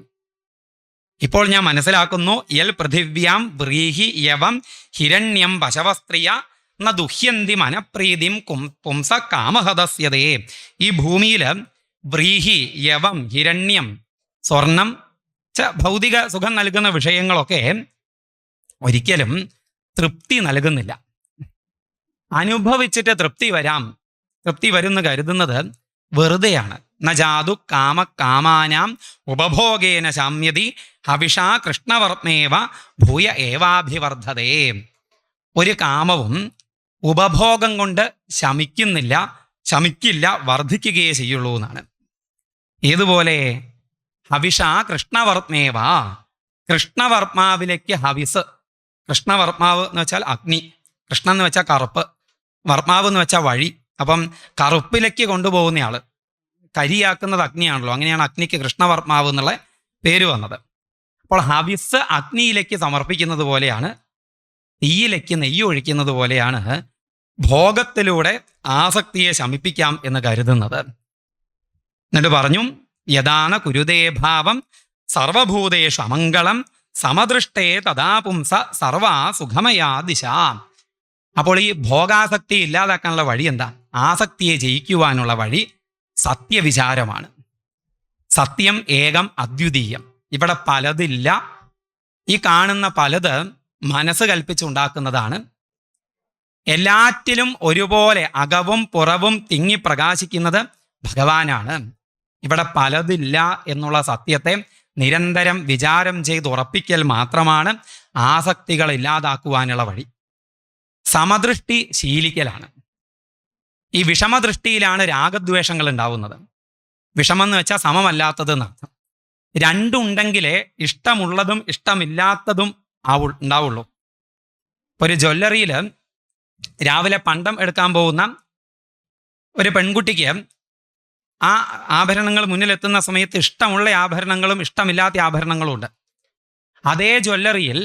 ഇപ്പോൾ ഞാൻ മനസ്സിലാക്കുന്നു, യൽ പൃഥിവ്യാം വ്രീഹി യവം ഹിരണ്യം പശവസ്ത്രീയ ന ദുഹ്യന്തി മനപ്രീതിം പുംസ കാമഹദസ്യതേ. ഈ ഭൂമിയിൽ വ്രീഹി യവം ഹിരണ്യം, സ്വർണം, ഭൗതിക സുഖം നൽകുന്ന വിഷയങ്ങളൊക്കെ ഒരിക്കലും തൃപ്തി നൽകുന്നില്ല. അനുഭവിച്ചിട്ട് തൃപ്തി വരുമെന്ന് കരുതുന്നത് വെറുതെയാണ്. നജാതു കാമാനാം ഉപഭോഗേന ശാമ്യതി ഹവിഷാ കൃഷ്ണവർമ്മേവ ഭൂയ ഏവാഭിവർദ്ധതേ. ഒരു കാമവും ഉപഭോഗം കൊണ്ട് ശമിക്കില്ല, വർദ്ധിക്കുകയേ ചെയ്യുള്ളൂ എന്നാണ്. ഏതുപോലെ? ഹവിഷാ കൃഷ്ണവർമ്മേവ, കൃഷ്ണവർമാവിലേക്ക് ഹവിസ്. കൃഷ്ണവർമാവ് എന്ന് വെച്ചാൽ അഗ്നി, കൃഷ്ണൻ എന്ന് വെച്ചാൽ കറുപ്പ്, വർമാവ് എന്ന് വെച്ചാൽ വഴി, അപ്പം കറുപ്പിലേക്ക് കൊണ്ടുപോകുന്നയാൾ, കരിയാക്കുന്നത് അഗ്നിയാണല്ലോ, അങ്ങനെയാണ് അഗ്നിക്ക് കൃഷ്ണവർമാവ് എന്നുള്ള പേര് വന്നത്. അപ്പോൾ ഹവിസ് അഗ്നിയിലേക്ക് സമർപ്പിക്കുന്നത് പോലെയാണ്, തീയിലേക്ക് നെയ്യ് ഒഴിക്കുന്നത് പോലെയാണ് ഭോഗത്തിലൂടെ ആസക്തിയെ ശമിപ്പിക്കാം എന്ന് കരുതുന്നത്. എന്നിട്ട് പറഞ്ഞു, യഥാന കുരുതേ ഭാവം സർവഭൂതേഷു അമംഗളം സമദൃഷ്ടേ തഥാ പുംസ സർവാ സുഖമയാ ദിശ. അപ്പോൾ ഈ ഭോഗാസക്തി ഇല്ലാതാക്കാനുള്ള വഴി എന്താ? ആസക്തിയെ ജയിക്കുവാനുള്ള വഴി സത്യവിചാരമാണ്. സത്യം ഏകം അദ്വിതീയം. ഇവിടെ പലതില്ല. ഈ കാണുന്ന പലത് മനസ്സ് കൽപ്പിച്ചുണ്ടാക്കുന്നതാണ്. എല്ലാറ്റിലും ഒരുപോലെ അകവും പുറവും തിങ്ങി പ്രകാശിക്കുന്നത് ഭഗവാനാണ്. ഇവിടെ പലതില്ല എന്നുള്ള സത്യത്തെ നിരന്തരം വിചാരം ചെയ്ത് ഉറപ്പിക്കൽ മാത്രമാണ് ആസക്തികൾ ഇല്ലാതാക്കുവാനുള്ള വഴി. സമദൃഷ്ടി ശീലിക്കലാണ്. ഈ വിഷമദൃഷ്ടിയിലാണ് രാഗദ്വേഷങ്ങൾ ഉണ്ടാവുന്നത്. വിഷമെന്ന് വെച്ചാൽ സമമല്ലാത്തത് എന്നർത്ഥം. രണ്ടുണ്ടെങ്കിലേ ഇഷ്ടമുള്ളതും ഇഷ്ടമില്ലാത്തതും ഉണ്ടാവുള്ളൂ. ഒരു ജ്വല്ലറിയിൽ രാവിലെ പണ്ടം എടുക്കാൻ പോകുന്ന ഒരു പെൺകുട്ടിക്ക് ആ ആഭരണങ്ങൾ മുന്നിലെത്തുന്ന സമയത്ത് ഇഷ്ടമുള്ള ആഭരണങ്ങളും ഇഷ്ടമില്ലാത്ത ആഭരണങ്ങളും ഉണ്ട്. അതേ ജ്വല്ലറിയിൽ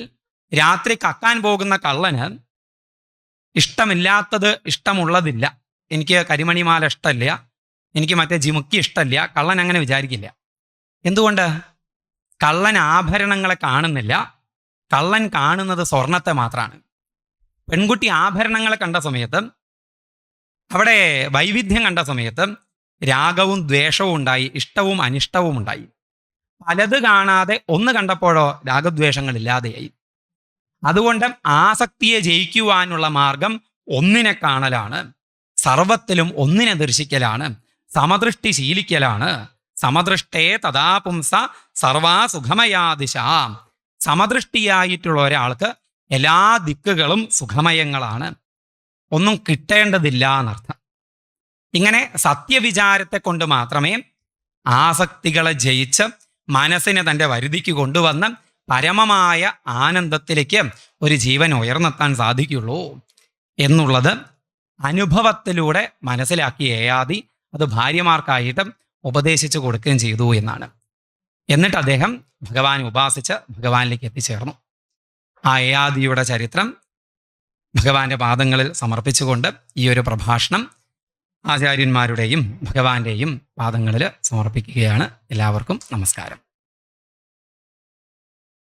രാത്രി കക്കാൻ പോകുന്ന കള്ളന് ഇഷ്ടമില്ലാത്തത് ഇഷ്ടമുള്ളതില്ല. എനിക്ക് കരിമണിമാല ഇഷ്ടമില്ല, എനിക്ക് മറ്റേ ജിമുക്കി ഇഷ്ടമില്ല. കള്ളൻ അങ്ങനെ വിചാരിക്കില്ല. എന്തുകൊണ്ട്? കള്ളൻ ആഭരണങ്ങളെ കാണുന്നില്ല, കള്ളൻ കാണുന്നത് സ്വർണത്തെ മാത്രമാണ്. പെൺകുട്ടി ആഭരണങ്ങളെ കണ്ട സമയത്ത്, അവിടെ വൈവിധ്യം കണ്ട സമയത്ത് രാഗവും ദ്വേഷവും ഉണ്ടായി, ഇഷ്ടവും അനിഷ്ടവും ഉണ്ടായി. പലത് കാണാതെ ഒന്ന് കണ്ടപ്പോഴോ രാഗദ്വേഷങ്ങളില്ലാതെയായി. അതുകൊണ്ട് ആസക്തിയെ ജയിക്കുവാനുള്ള മാർഗം ഒന്നിനെ കാണലാണ്, സർവത്തിലും ഒന്നിനെ ദർശിക്കലാണ്, സമദൃഷ്ടി ശീലിക്കലാണ്. സമദൃഷ്ടേ തഥാ പുംസ സർവാ സുഖമയാ ദിശ. സമദൃഷ്ടിയായിട്ടുള്ള ഒരാൾക്ക് എല്ലാ ദിക്കുകളും സുഖമയങ്ങളാണ്, ഒന്നും കിട്ടേണ്ടതില്ല എന്നർത്ഥം. ഇങ്ങനെ സത്യവിചാരത്തെ കൊണ്ട് മാത്രമേ ആസക്തികളെ ജയിച്ച് മനസ്സിനെ തൻ്റെ വരുതിക്ക് കൊണ്ടുവന്ന് പരമമായ ആനന്ദത്തിലേക്ക് ഒരു ജീവൻ ഉയർന്നെത്താൻ സാധിക്കുള്ളൂ എന്നുള്ളത് അനുഭവത്തിലൂടെ മനസ്സിലാക്കിയ യയാതി അത് ഭാര്യമാർക്കായിട്ട് ഉപദേശിച്ചു കൊടുക്കുകയും ചെയ്തു എന്നാണ്. എന്നിട്ട് അദ്ദേഹം ഭഗവാനെ ഉപാസിച്ച് ഭഗവാനിലേക്ക് എത്തിച്ചേർന്നു. ആ യയാതിയുടെ ചരിത്രം ഭഗവാന്റെ പാദങ്ങളിൽ സമർപ്പിച്ചുകൊണ്ട് ഈ ഒരു പ്രഭാഷണം ആചാര്യന്മാരുടെയും ഭഗവാന്റെയും പാദങ്ങളിൽ സമർപ്പിക്കുകയാണ്. എല്ലാവർക്കും നമസ്കാരം.